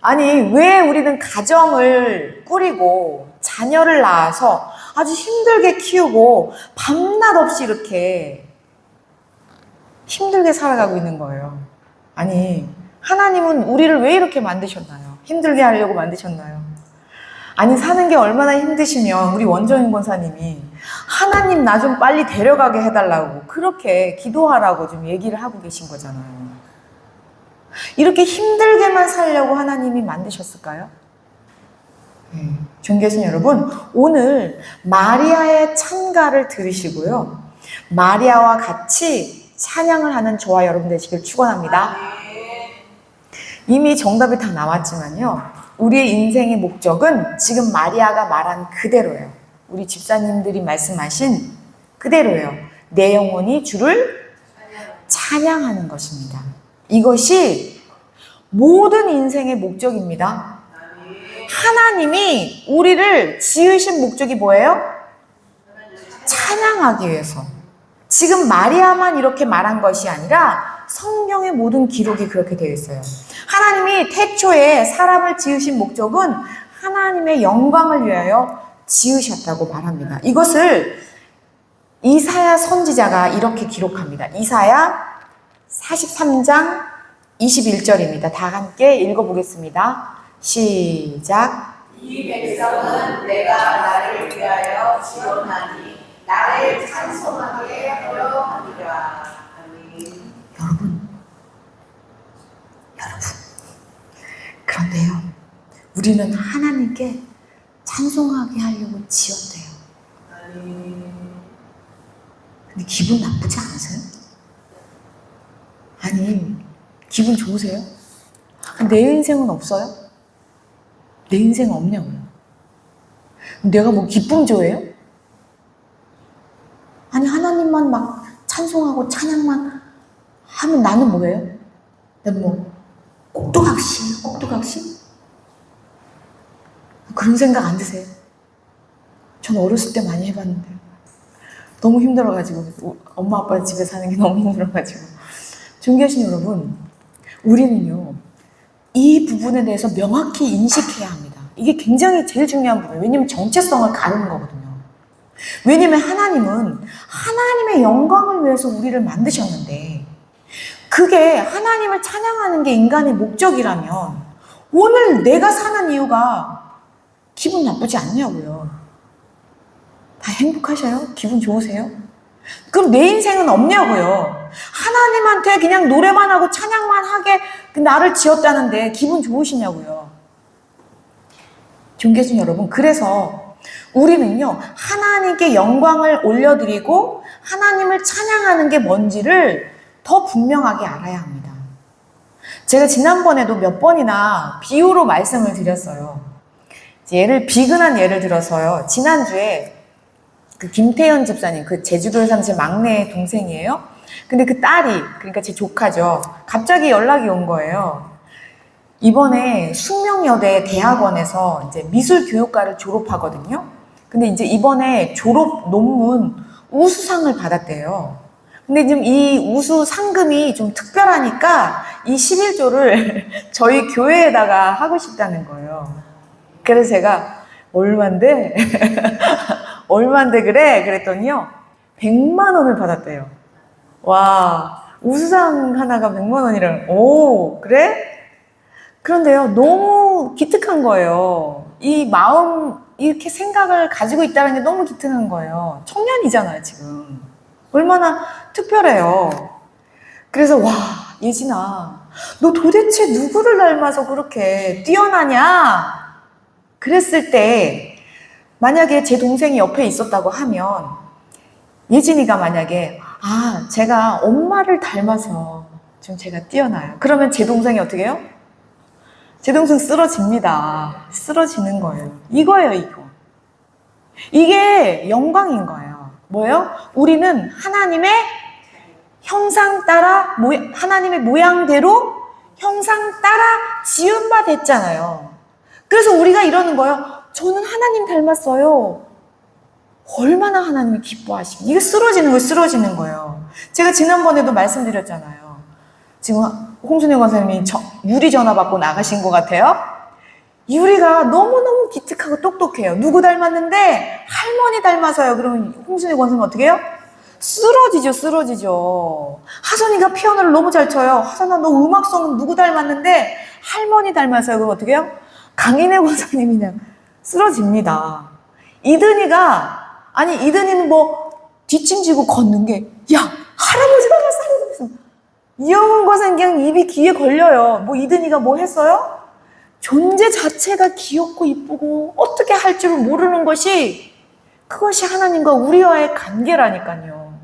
아니, 왜 우리는 가정을 꾸리고 자녀를 낳아서 아주 힘들게 키우고 밤낮 없이 이렇게 힘들게 살아가고 있는 거예요? 아니, 하나님은 우리를 왜 이렇게 만드셨나요? 힘들게 하려고 만드셨나요? 아니, 사는 게 얼마나 힘드시면 우리 원정인 권사님이 하나님 나 좀 빨리 데려가게 해달라고 그렇게 기도하라고 좀 얘기를 하고 계신 거잖아요. 이렇게 힘들게만 살려고 하나님이 만드셨을까요? 존귀하신 여러분, 오늘 마리아의 찬가를 들으시고요, 마리아와 같이 찬양을 하는 저와 여러분 되시길 축원합니다. 이미 정답이 다 나왔지만요, 우리의 인생의 목적은 지금 마리아가 말한 그대로예요. 우리 집사님들이 말씀하신 그대로예요. 내 영혼이 주를 찬양하는 것입니다. 이것이 모든 인생의 목적입니다. 하나님이 우리를 지으신 목적이 뭐예요? 찬양하기 위해서. 지금 마리아만 이렇게 말한 것이 아니라 성경의 모든 기록이 그렇게 되어 있어요. 하나님이 태초에 사람을 지으신 목적은 하나님의 영광을 위하여 지으셨다고 말합니다. 이것을 이사야 선지자가 이렇게 기록합니다. 이사야 43장 21절입니다. 다 함께 읽어보겠습니다. 시작. 이 백성은 내가 나를 위하여 지었나니 나를 찬송하게 하려 하리라. 아멘. 여러분, 그런데요, 우리는 하나님께 찬송하게 하려고 지었대요. 근데 기분 나쁘지 않으세요? 아니, 기분 좋으세요? 내 인생은 없어요? 내 인생은 없냐고요? 내가 뭐 기쁨조예요? 아니, 하나님만 막 찬송하고 찬양만 하면 나는 뭐예요? 나는 뭐 꼭두각시? 그런 생각 안 드세요? 전 어렸을 때 많이 해봤는데 너무 힘들어가지고, 엄마 아빠 집에 사는 게 너무 힘들어가지고. 존귀하신 여러분, 우리는요, 이 부분에 대해서 명확히 인식해야 합니다. 이게 굉장히 제일 중요한 부분이에요. 왜냐면 정체성을 가르는 거거든요. 왜냐면 하나님은 하나님의 영광을 위해서 우리를 만드셨는데 그게 하나님을 찬양하는 게 인간의 목적이라면 오늘 내가 사는 이유가 기분 나쁘지 않냐고요. 다 행복하셔요? 기분 좋으세요? 그럼 내 인생은 없냐고요. 하나님한테 그냥 노래만 하고 찬양만 하게 나를 지었다는데 기분 좋으시냐고요. 존귀하신 여러분, 그래서 우리는요 하나님께 영광을 올려드리고 하나님을 찬양하는 게 뭔지를 더 분명하게 알아야 합니다. 제가 지난번에도 몇 번이나 비유로 말씀을 드렸어요. 비근한 예를 들어서요. 지난주에 그 김태현 집사님, 그 제주도에 사는 제 막내 동생이에요. 근데 그 딸이, 그러니까 제 조카죠. 갑자기 연락이 온 거예요. 이번에 숙명여대 대학원에서 이제 미술교육과를 졸업하거든요. 근데 이제 이번에 졸업 논문 우수상을 받았대요. 근데 지금 이 우수 상금이 좀 특별하니까 이 11조를 저희 교회에다가 하고 싶다는 거예요. 그래서 제가 얼만데? 얼만데 그래? 그랬더니요 100만 원을 받았대요. 와, 우수상 하나가 100만 원이랑, 오, 그래? 그런데요 너무 기특한 거예요. 이 마음, 이렇게 생각을 가지고 있다는 게 너무 기특한 거예요. 청년이잖아요 지금. 얼마나 특별해요. 그래서 와, 예진아, 너 도대체 누구를 닮아서 그렇게 뛰어나냐? 그랬을 때 만약에 제 동생이 옆에 있었다고 하면 예진이가 만약에 제가 엄마를 닮아서 좀 제가 뛰어나요. 그러면 제 동생이 어떻게 해요? 제 동생 쓰러집니다. 쓰러지는 거예요. 이거예요, 이거. 이게 영광인 거예요. 뭐예요? 우리는 하나님의 형상 따라, 하나님의 모양대로 형상 따라 지은 바 됐잖아요. 그래서 우리가 이러는 거예요. 저는 하나님 닮았어요. 얼마나 하나님이 기뻐하시면. 이게 쓰러지는 거예요, 쓰러지는 거예요. 제가 지난번에도 말씀드렸잖아요. 지금 홍순영 권사님이 유리 전화 받고 나가신 것 같아요. 유리가 너무너무 기특하고 똑똑해요. 누구 닮았는데? 할머니 닮아서요. 그러면 홍순영 권사님 어떻게 해요? 쓰러지죠. 하선이가 피아노를 너무 잘 쳐요. 하선아, 너 음악성은 누구 닮았는데? 할머니 닮아서요. 그럼 어떻게 해요? 강인혜 권사님이 그냥 쓰러집니다. 이든이는 뭐 뒷짐지고 걷는 게, 야, 할아버지 닮았어. 이영훈 권사님 그냥 입이 귀에 걸려요. 뭐 이든이가 뭐 했어요? 존재 자체가 귀엽고 이쁘고 어떻게 할 줄을 모르는 것이, 그것이 하나님과 우리와의 관계라니까요.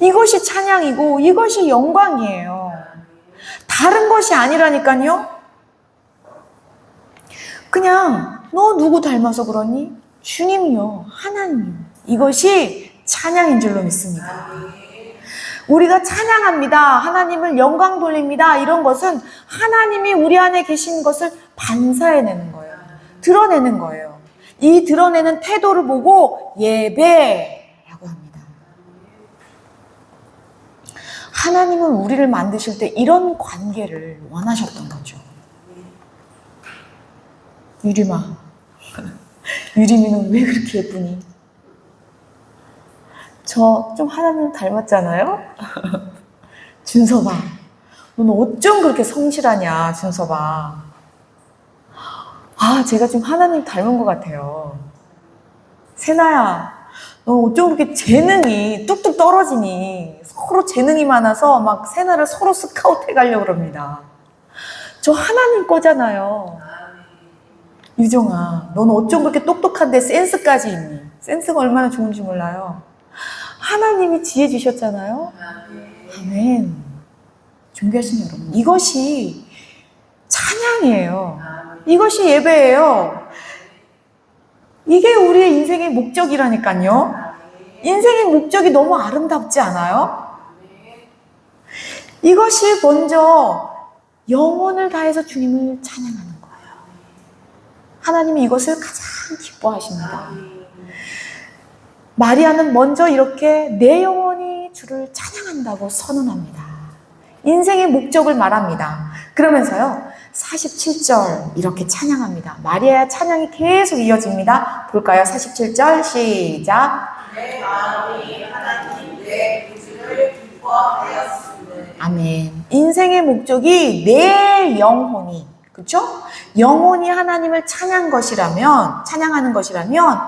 이것이 찬양이고 이것이 영광이에요. 다른 것이 아니라니까요. 그냥 너 누구 닮아서 그러니? 주님이요, 하나님이요. 이것이 찬양인 줄로 믿습니다. 우리가 찬양합니다, 하나님을 영광 돌립니다, 이런 것은 하나님이 우리 안에 계신 것을 반사해내는 거예요. 드러내는 거예요. 이 드러내는 태도를 보고 예배라고 합니다. 하나님은 우리를 만드실 때 이런 관계를 원하셨던 거죠. 유림아, 유림이는 왜 그렇게 예쁘니? 저 좀 하나님 닮았잖아요? 준서봐, 너는 어쩜 그렇게 성실하냐, 준서봐. 제가 좀 하나님 닮은 것 같아요. 세나야, 너 어쩜 그렇게 재능이 뚝뚝 떨어지니? 서로 재능이 많아서 막 세나를 서로 스카우트 해가려고 그럽니다. 저 하나님 거잖아요. 유정아, 너는 어쩜 그렇게 똑똑한데 센스까지 있니? 센스가 얼마나 좋은지 몰라요. 하나님이 지혜 주셨잖아요. 아멘. 존귀하신 여러분, 이것이 찬양이에요. 이것이 예배예요. 이게 우리의 인생의 목적이라니까요. 인생의 목적이 너무 아름답지 않아요? 이것이 먼저 영혼을 다해서 주님을 찬양하는 거예요. 하나님이 이것을 가장 기뻐하십니다. 마리아는 먼저 이렇게 내 영혼이 주를 찬양한다고 선언합니다. 인생의 목적을 말합니다. 그러면서요 47절 이렇게 찬양합니다. 마리아의 찬양이 계속 이어집니다. 볼까요? 47절 시작. 내 마음이 하나님 내 구주를 기뻐하였으니. 아멘. 인생의 목적이 내 영혼이, 그렇죠? 영혼이 하나님을 찬양하는 것이라면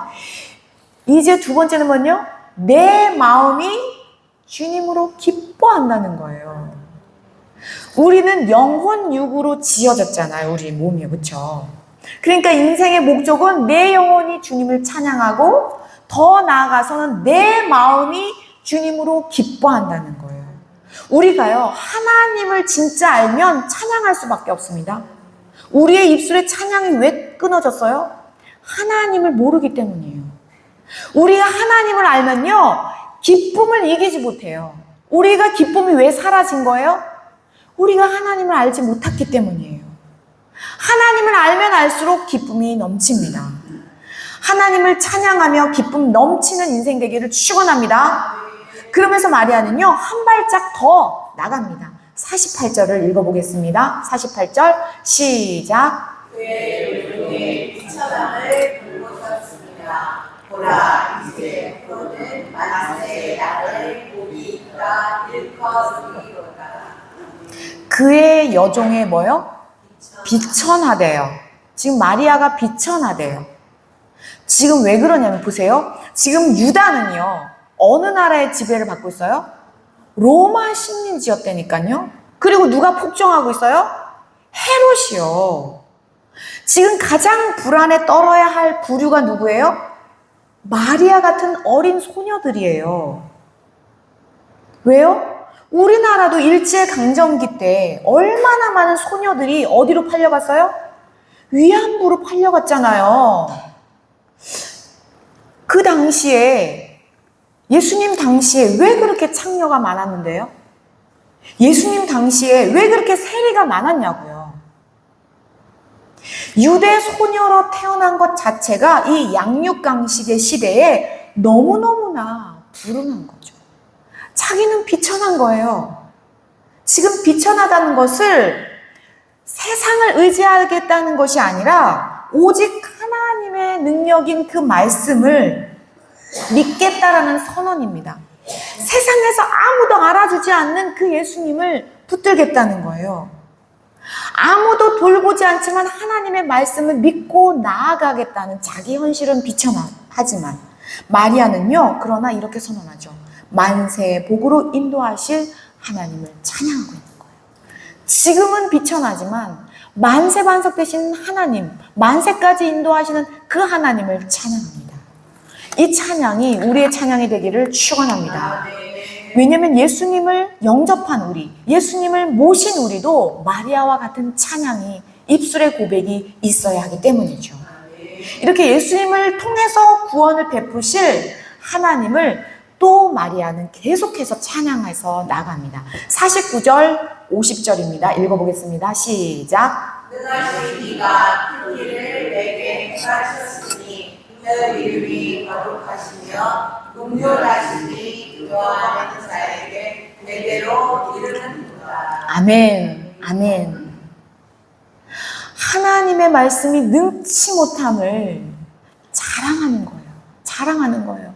이제 두 번째는 뭐요? 내 마음이 주님으로 기뻐한다는 거예요. 우리는 영혼 육으로 지어졌잖아요. 우리 몸이, 그렇죠? 그러니까 인생의 목적은 내 영혼이 주님을 찬양하고 더 나아가서는 내 마음이 주님으로 기뻐한다는 거예요. 우리가요, 하나님을 진짜 알면 찬양할 수밖에 없습니다. 우리의 입술에 찬양이 왜 끊어졌어요? 하나님을 모르기 때문이에요. 우리가 하나님을 알면요, 기쁨을 이기지 못해요. 우리가 기쁨이 왜 사라진 거예요? 우리가 하나님을 알지 못했기 때문이에요. 하나님을 알면 알수록 기쁨이 넘칩니다. 하나님을 찬양하며 기쁨 넘치는 인생 되기를 축원합니다. 그러면서 마리아는요, 한 발짝 더 나갑니다. 48절을 읽어보겠습니다. 48절 시작. 그의 눈에 비천함을 보셨습니다. 보라, 이제 그는 만세의 양을 보기가 일커스리로다. 그의 여종의 뭐요? 비천하대요. 지금 마리아가 비천하대요. 지금 왜 그러냐면 보세요. 지금 유다는요, 어느 나라의 지배를 받고 있어요? 로마 식민지였다니까요. 그리고 누가 폭정하고 있어요? 헤롯이요. 지금 가장 불안에 떨어야 할 부류가 누구예요? 마리아 같은 어린 소녀들이에요. 왜요? 우리나라도 일제강점기 때 얼마나 많은 소녀들이 어디로 팔려갔어요? 위안부로 팔려갔잖아요. 그 당시에 예수님 당시에 왜 그렇게 창녀가 많았는데요? 예수님 당시에 왜 그렇게 세리가 많았냐고요. 유대 소녀로 태어난 것 자체가 이 양육강식의 시대에 너무너무나 불운한 거죠. 자기는 비천한 거예요. 지금 비천하다는 것을 세상을 의지하겠다는 것이 아니라 오직 하나님의 능력인 그 말씀을 믿겠다라는 선언입니다. 세상에서 아무도 알아주지 않는 그 예수님을 붙들겠다는 거예요. 아무도 돌보지 않지만 하나님의 말씀을 믿고 나아가겠다는 자기 현실은 비천하지만 마리아는요, 그러나 이렇게 선언하죠. 만세의 복으로 인도하실 하나님을 찬양하고 있는 거예요. 지금은 비천하지만 만세 반석 되신 하나님, 만세까지 인도하시는 그 하나님을 찬양합니다. 이 찬양이 우리의 찬양이 되기를 축원합니다. 왜냐하면 예수님을 영접한 우리, 예수님을 모신 우리도 마리아와 같은 찬양이, 입술의 고백이 있어야 하기 때문이죠. 이렇게 예수님을 통해서 구원을 베푸실 하나님을 또 마리아는 계속해서 찬양해서 나갑니다. 49절, 50절입니다. 읽어보겠습니다. 시작. 능하신 이가 큰 일을 내게 행하셨으니 그 이름이 거룩하시며 긍휼하시니 그와 자에게 대대로 이르는도다. 아멘, 아멘. 하나님의 말씀이 능치 못함을 자랑하는 거예요. 자랑하는 거예요.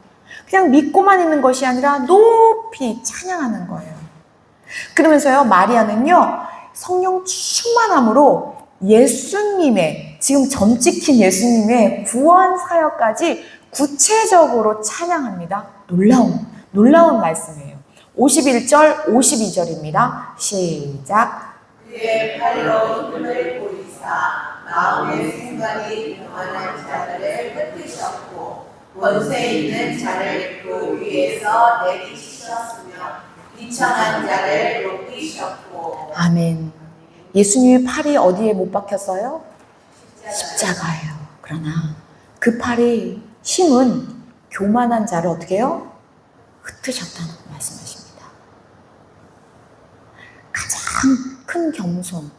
그냥 믿고만 있는 것이 아니라 높이 찬양하는 거예요. 그러면서요, 마리아는요, 성령 충만함으로 예수님의, 지금 점 찍힌 예수님의 구원 사역까지 구체적으로 찬양합니다. 놀라운 말씀이에요. 51절, 52절입니다. 시작. 그의 팔로 힘을 보이사 마음의 생각이 평안한 자들을 흩으셨고 권세 있는 자를 그 위에서 내리시셨으며 비천한 자를 높이셨고. 아멘. 예수님의 팔이 어디에 못 박혔어요? 십자가예요. 그러나 그 팔이 힘은 교만한 자를 어떻게 해요? 흩으셨다는 말씀하십니다. 가장 큰 겸손,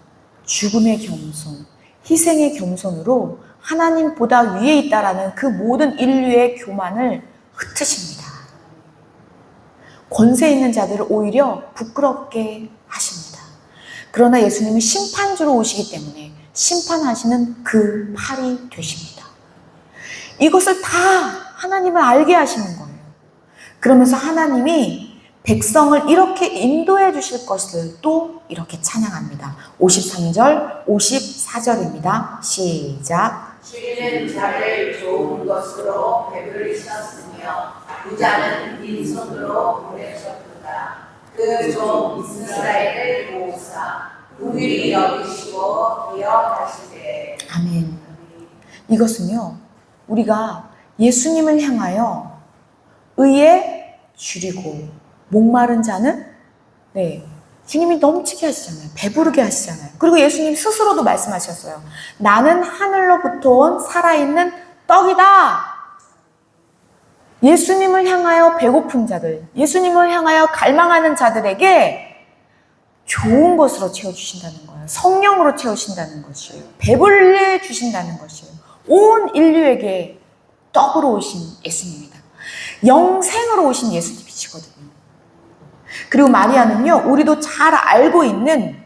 죽음의 겸손, 희생의 겸손으로 하나님보다 위에 있다라는 그 모든 인류의 교만을 흩으십니다. 권세 있는 자들을 오히려 부끄럽게 하십니다. 그러나 예수님은 심판주로 오시기 때문에 심판하시는 그 팔이 되십니다. 이것을 다 하나님을 알게 하시는 거예요. 그러면서 하나님이 백성을 이렇게 인도해 주실 것을 또 이렇게 찬양합니다. 53절, 54절입니다. 시작. 주인은 자를 좋은 것으로 배부르셨으며 부자는 빈손으로 보내셨도다. 그 종 이스라엘을 모으사 긍휼히 여기시고 기억하시되. 아멘. 이것은요, 우리가 예수님을 향하여 의에 줄이고 목마른 자는 주님이 넘치게 하시잖아요. 배부르게 하시잖아요. 그리고 예수님 스스로도 말씀하셨어요. 나는 하늘로부터 온 살아있는 떡이다. 예수님을 향하여 배고픈 자들, 예수님을 향하여 갈망하는 자들에게 좋은 것으로 채워주신다는 거예요. 성령으로 채우신다는 것이에요. 배불리 주신다는 것이에요. 온 인류에게 떡으로 오신 예수님이다. 영생으로 오신 예수님이시거든요. 그리고 마리아는요, 우리도 잘 알고 있는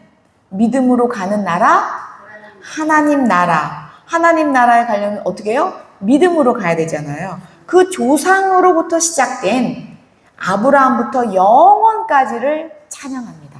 믿음으로 가는 나라, 하나님 나라. 하나님 나라에 가려면 어떻게 해요? 믿음으로 가야 되잖아요. 그 조상으로부터 시작된 아브라함부터 영원까지를 찬양합니다.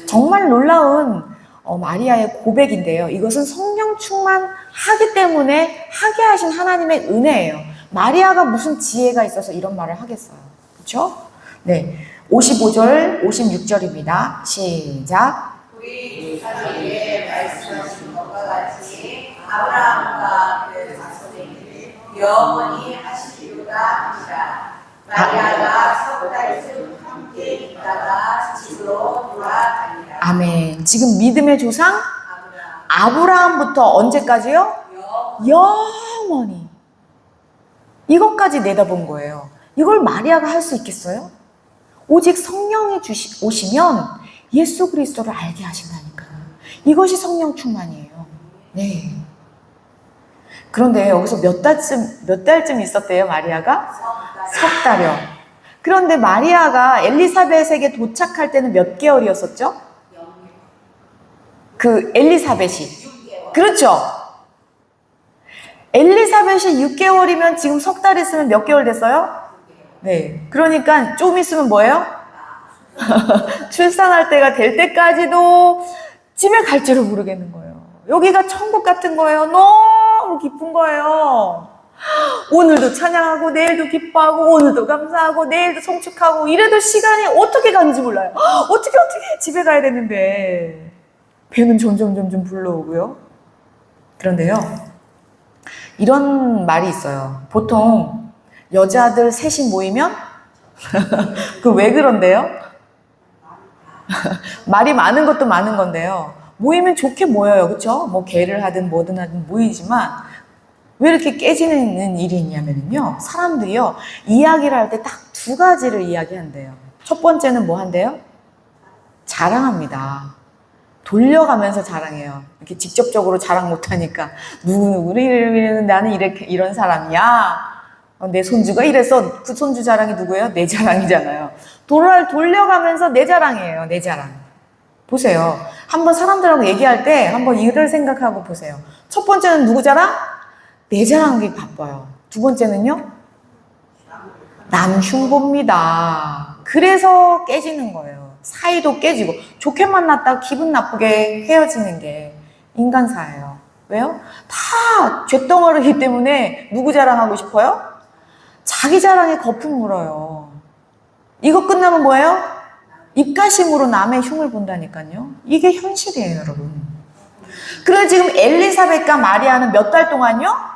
정말 놀라운 마리아의 고백인데요. 이것은 성령 충만하기 때문에 하게 하신 하나님의 은혜예요. 마리아가 무슨 지혜가 있어서 이런 말을 하겠어요. 그렇죠? 네. 55절, 56절입니다. 시작. 우리 조상에게 말씀하신 것과 같이 아브라함과 그 자손에게 영원히 하시리로다 하니라. 마리아가 석 달쯤 함께 있다가 집으로 돌아가니라. 아멘. 지금 믿음의 조상 아브라함부터 언제까지요? 영원히. 이것까지 내다본 거예요. 이걸 마리아가 할 수 있겠어요? 오직 성령이 오시면 예수 그리스도를 알게 하신다니까요. 이것이 성령 충만이에요. 네. 그런데 여기서 몇 달쯤 있었대요, 마리아가? 석 달이요. 그런데 마리아가 엘리사벳에게 도착할 때는 몇 개월이었었죠? 그 엘리사벳이. 그렇죠. 엘리사벳이 6개월이면 지금 석 달 있으면 몇 개월 됐어요? 네. 그러니까 좀 있으면 뭐예요? 출산할 때가 될 때까지도 집에 갈 줄을 모르겠는 거예요. 여기가 천국 같은 거예요. 너무 기쁜 거예요. 오늘도 찬양하고 내일도 기뻐하고 오늘도 감사하고 내일도 성축하고 이래도 시간이 어떻게 가는지 몰라요. 어떻게 집에 가야 되는데 배는 점점 불러오고요. 그런데요, 이런 말이 있어요. 보통 여자들 셋이 모이면 그 왜 그런데요? 말이 많은 것도 많은 건데요. 모이면 좋게 모여요. 그렇죠? 뭐 개를 하든 뭐든 하든 모이지만 왜 이렇게 깨지는 일이 있냐면요. 사람들이요. 이야기를 할 때 딱 두 가지를 이야기한대요. 첫 번째는 뭐 한대요? 자랑합니다. 돌려가면서 자랑해요. 이렇게 직접적으로 자랑 못하니까 누구는 나는 이런 사람이야. 내 손주가 이래서 그 손주 자랑이 누구예요? 내 자랑이잖아요. 돌려가면서 내 자랑이에요. 내 자랑. 보세요. 한번 사람들하고 얘기할 때 한번 이를 생각하고 보세요. 첫 번째는 누구 자랑? 내 자랑이 바빠요. 두 번째는요? 남 흉보입니다. 그래서 깨지는 거예요. 사이도 깨지고 좋게 만났다가 기분 나쁘게 헤어지는 게 인간사예요. 왜요? 다 쇳덩어리이기 때문에 누구 자랑하고 싶어요? 자기 자랑에 거품 물어요. 이거 끝나면 뭐예요? 입가심으로 남의 흉을 본다니까요. 이게 현실이에요, 여러분. 그래서 지금 엘리사벳과 마리아는 몇 달 동안요?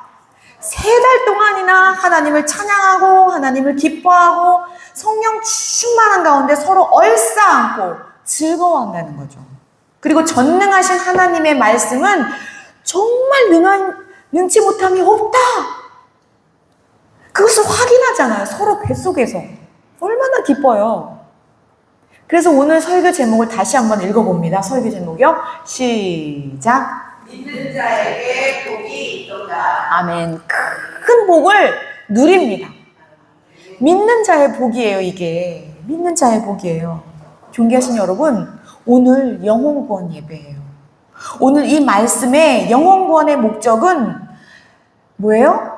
3달 동안이나 하나님을 찬양하고 하나님을 기뻐하고 성령 충만한 가운데 서로 얼싸안고 즐거워한다는 거죠. 그리고 전능하신 하나님의 말씀은 정말 능치 못함이 없다. 그것을 확인하잖아요. 서로 뱃속에서. 얼마나 기뻐요. 그래서 오늘 설교 제목을 다시 한번 읽어봅니다. 설교 제목이요. 시작. 믿는 자에게 복이 있도다. 아멘. 큰 복을 누립니다. 믿는 자의 복이에요, 이게. 믿는 자의 복이에요. 존귀하신 여러분, 오늘 영혼구원 예배예요. 오늘 이 말씀의 영혼구원의 목적은 뭐예요?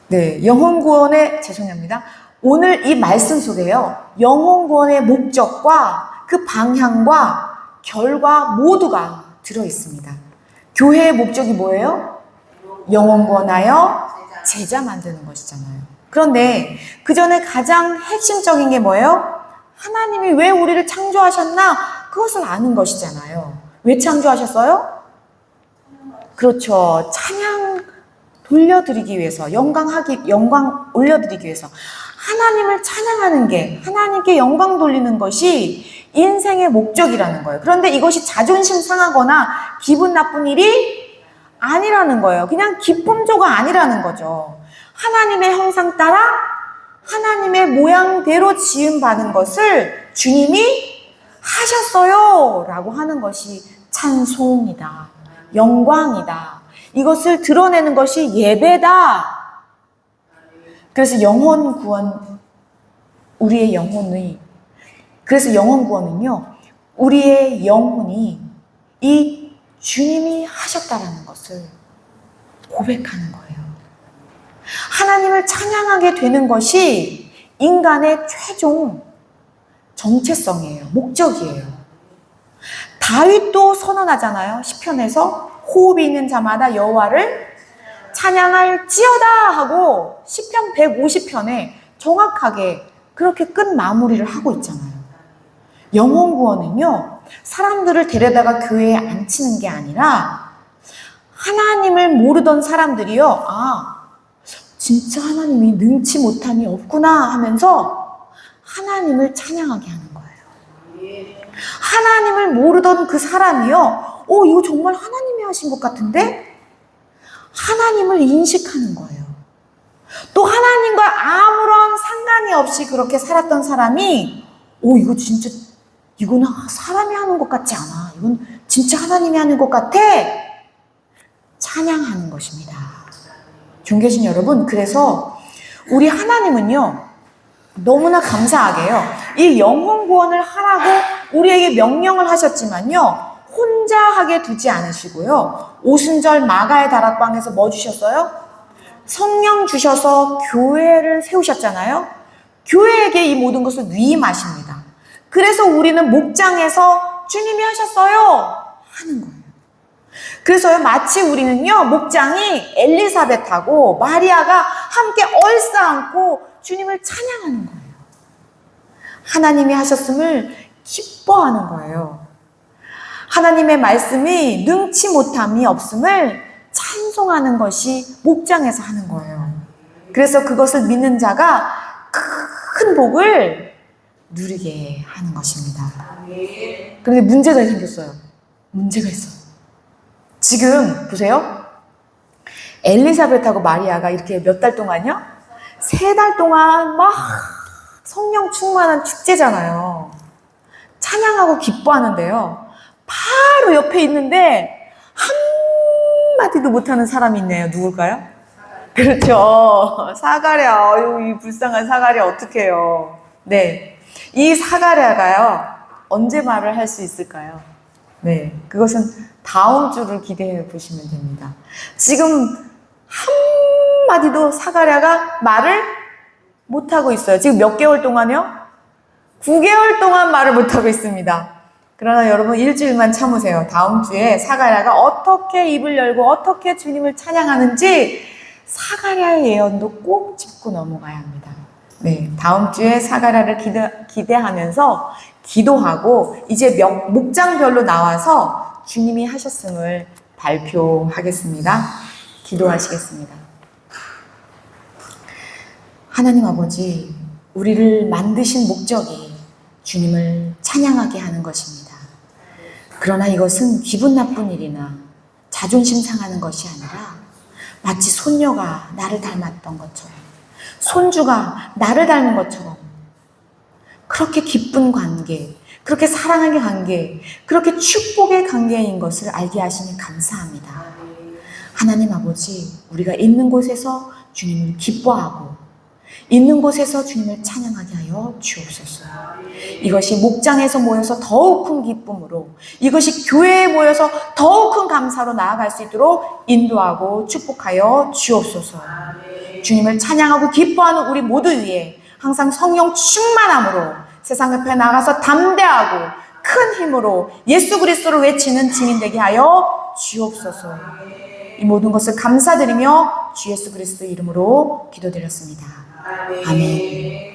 네, 영혼구원의, 죄송합니다. 오늘 이 말씀 속에요. 영혼구원의 목적과 그 방향과 결과 모두가 들어있습니다. 교회의 목적이 뭐예요? 영혼구원하여 제자 만드는 것이잖아요. 그런데 그 전에 가장 핵심적인 게 뭐예요? 하나님이 왜 우리를 창조하셨나? 그것을 아는 것이잖아요. 왜 창조하셨어요? 그렇죠. 찬양 돌려드리기 위해서, 영광 올려드리기 위해서. 하나님을 찬양하는 게, 하나님께 영광 돌리는 것이 인생의 목적이라는 거예요. 그런데 이것이 자존심 상하거나 기분 나쁜 일이 아니라는 거예요. 그냥 기쁨조가 아니라는 거죠. 하나님의 형상 따라 하나님의 모양대로 지음받은 것을 주님이 하셨어요 라고 하는 것이 찬송이다. 영광이다. 이것을 드러내는 것이 예배다. 그래서 영혼 구원, 우리의 영혼의, 그래서 영혼 구원은요, 우리의 영혼이 이 주님이 하셨다라는 것을 고백하는 거예요. 하나님을 찬양하게 되는 것이 인간의 최종 정체성이에요. 목적이에요. 다윗도 선언하잖아요. 시편에서 호흡이 있는 자마다 여호와를 찬양할지어다 하고 시편 150편에 정확하게 그렇게 끝 마무리를 하고 있잖아요. 영혼 구원은요, 사람들을 데려다가 교회에 앉히는 게 아니라 하나님을 모르던 사람들이요, 진짜 하나님이 능치 못함이 없구나 하면서 하나님을 찬양하게 하는 거예요. 하나님을 모르던 그 사람이요, 이거 정말 하나님이 하신 것 같은데? 하나님을 인식하는 거예요. 또 하나님과 아무런 상관이 없이 그렇게 살았던 사람이 이거 진짜, 이거는 사람이 하는 것 같지 않아. 이건 진짜 하나님이 하는 것 같아. 찬양하는 것입니다. 존귀하신 여러분, 그래서 우리 하나님은요, 너무나 감사하게요, 이 영혼 구원을 하라고 우리에게 명령을 하셨지만요, 혼자 하게 두지 않으시고요, 오순절 마가의 다락방에서 뭐 주셨어요? 성령 주셔서 교회를 세우셨잖아요. 교회에게 이 모든 것을 위임하십니다. 그래서 우리는 목장에서 주님이 하셨어요 하는 거예요. 그래서요, 마치 우리는요, 목장이 엘리사벳하고 마리아가 함께 얼싸안고 주님을 찬양하는 거예요. 하나님이 하셨음을 기뻐하는 거예요. 하나님의 말씀이 능치 못함이 없음을 찬송하는 것이 목장에서 하는 거예요. 그래서 그것을 믿는 자가 큰 복을 누리게 하는 것입니다. 그런데 문제가 생겼어요. 문제가 있어요. 지금 보세요. 엘리사벳하고 마리아가 이렇게 몇 달 동안요? 3달 동안 막 성령 충만한 축제잖아요. 찬양하고 기뻐하는데요. 바로 옆에 있는데 한마디도 못하는 사람이 있네요. 누굴까요? 그렇죠. 사가랴. 이 불쌍한 사가랴 어떡해요. 네. 이 사가랴가요, 언제 말을 할 수 있을까요? 네. 그것은 다음 주를 기대해 보시면 됩니다. 지금 한마디도 사가랴가 말을 못하고 있어요. 지금 몇 개월 동안요? 9개월 동안 말을 못하고 있습니다. 그러나 여러분, 일주일만 참으세요. 다음 주에 사가랴가 어떻게 입을 열고 어떻게 주님을 찬양하는지 사가랴의 예언도 꼭 짚고 넘어가야 합니다. 네, 다음 주에 사가랴를 기대하면서 기도하고 이제 목장별로 나와서 주님이 하셨음을 발표하겠습니다. 기도하시겠습니다. 하나님 아버지, 우리를 만드신 목적이 주님을 찬양하게 하는 것입니다. 그러나 이것은 기분 나쁜 일이나 자존심 상하는 것이 아니라 마치 손녀가 나를 닮았던 것처럼, 손주가 나를 닮은 것처럼 그렇게 기쁜 관계, 그렇게 사랑의 관계, 그렇게 축복의 관계인 것을 알게 하시니 감사합니다. 하나님 아버지, 우리가 있는 곳에서 주님을 기뻐하고 있는 곳에서 주님을 찬양하게 하여 주옵소서. 이것이 목장에서 모여서 더욱 큰 기쁨으로, 이것이 교회에 모여서 더욱 큰 감사로 나아갈 수 있도록 인도하고 축복하여 주옵소서. 주님을 찬양하고 기뻐하는 우리 모두 위에 항상 성령 충만함으로 세상 옆에 나가서 담대하고 큰 힘으로 예수 그리스도를 외치는 증인 되게 하여 주옵소서. 이 모든 것을 감사드리며 주 예수 그리스도 이름으로 기도드렸습니다. 아멘.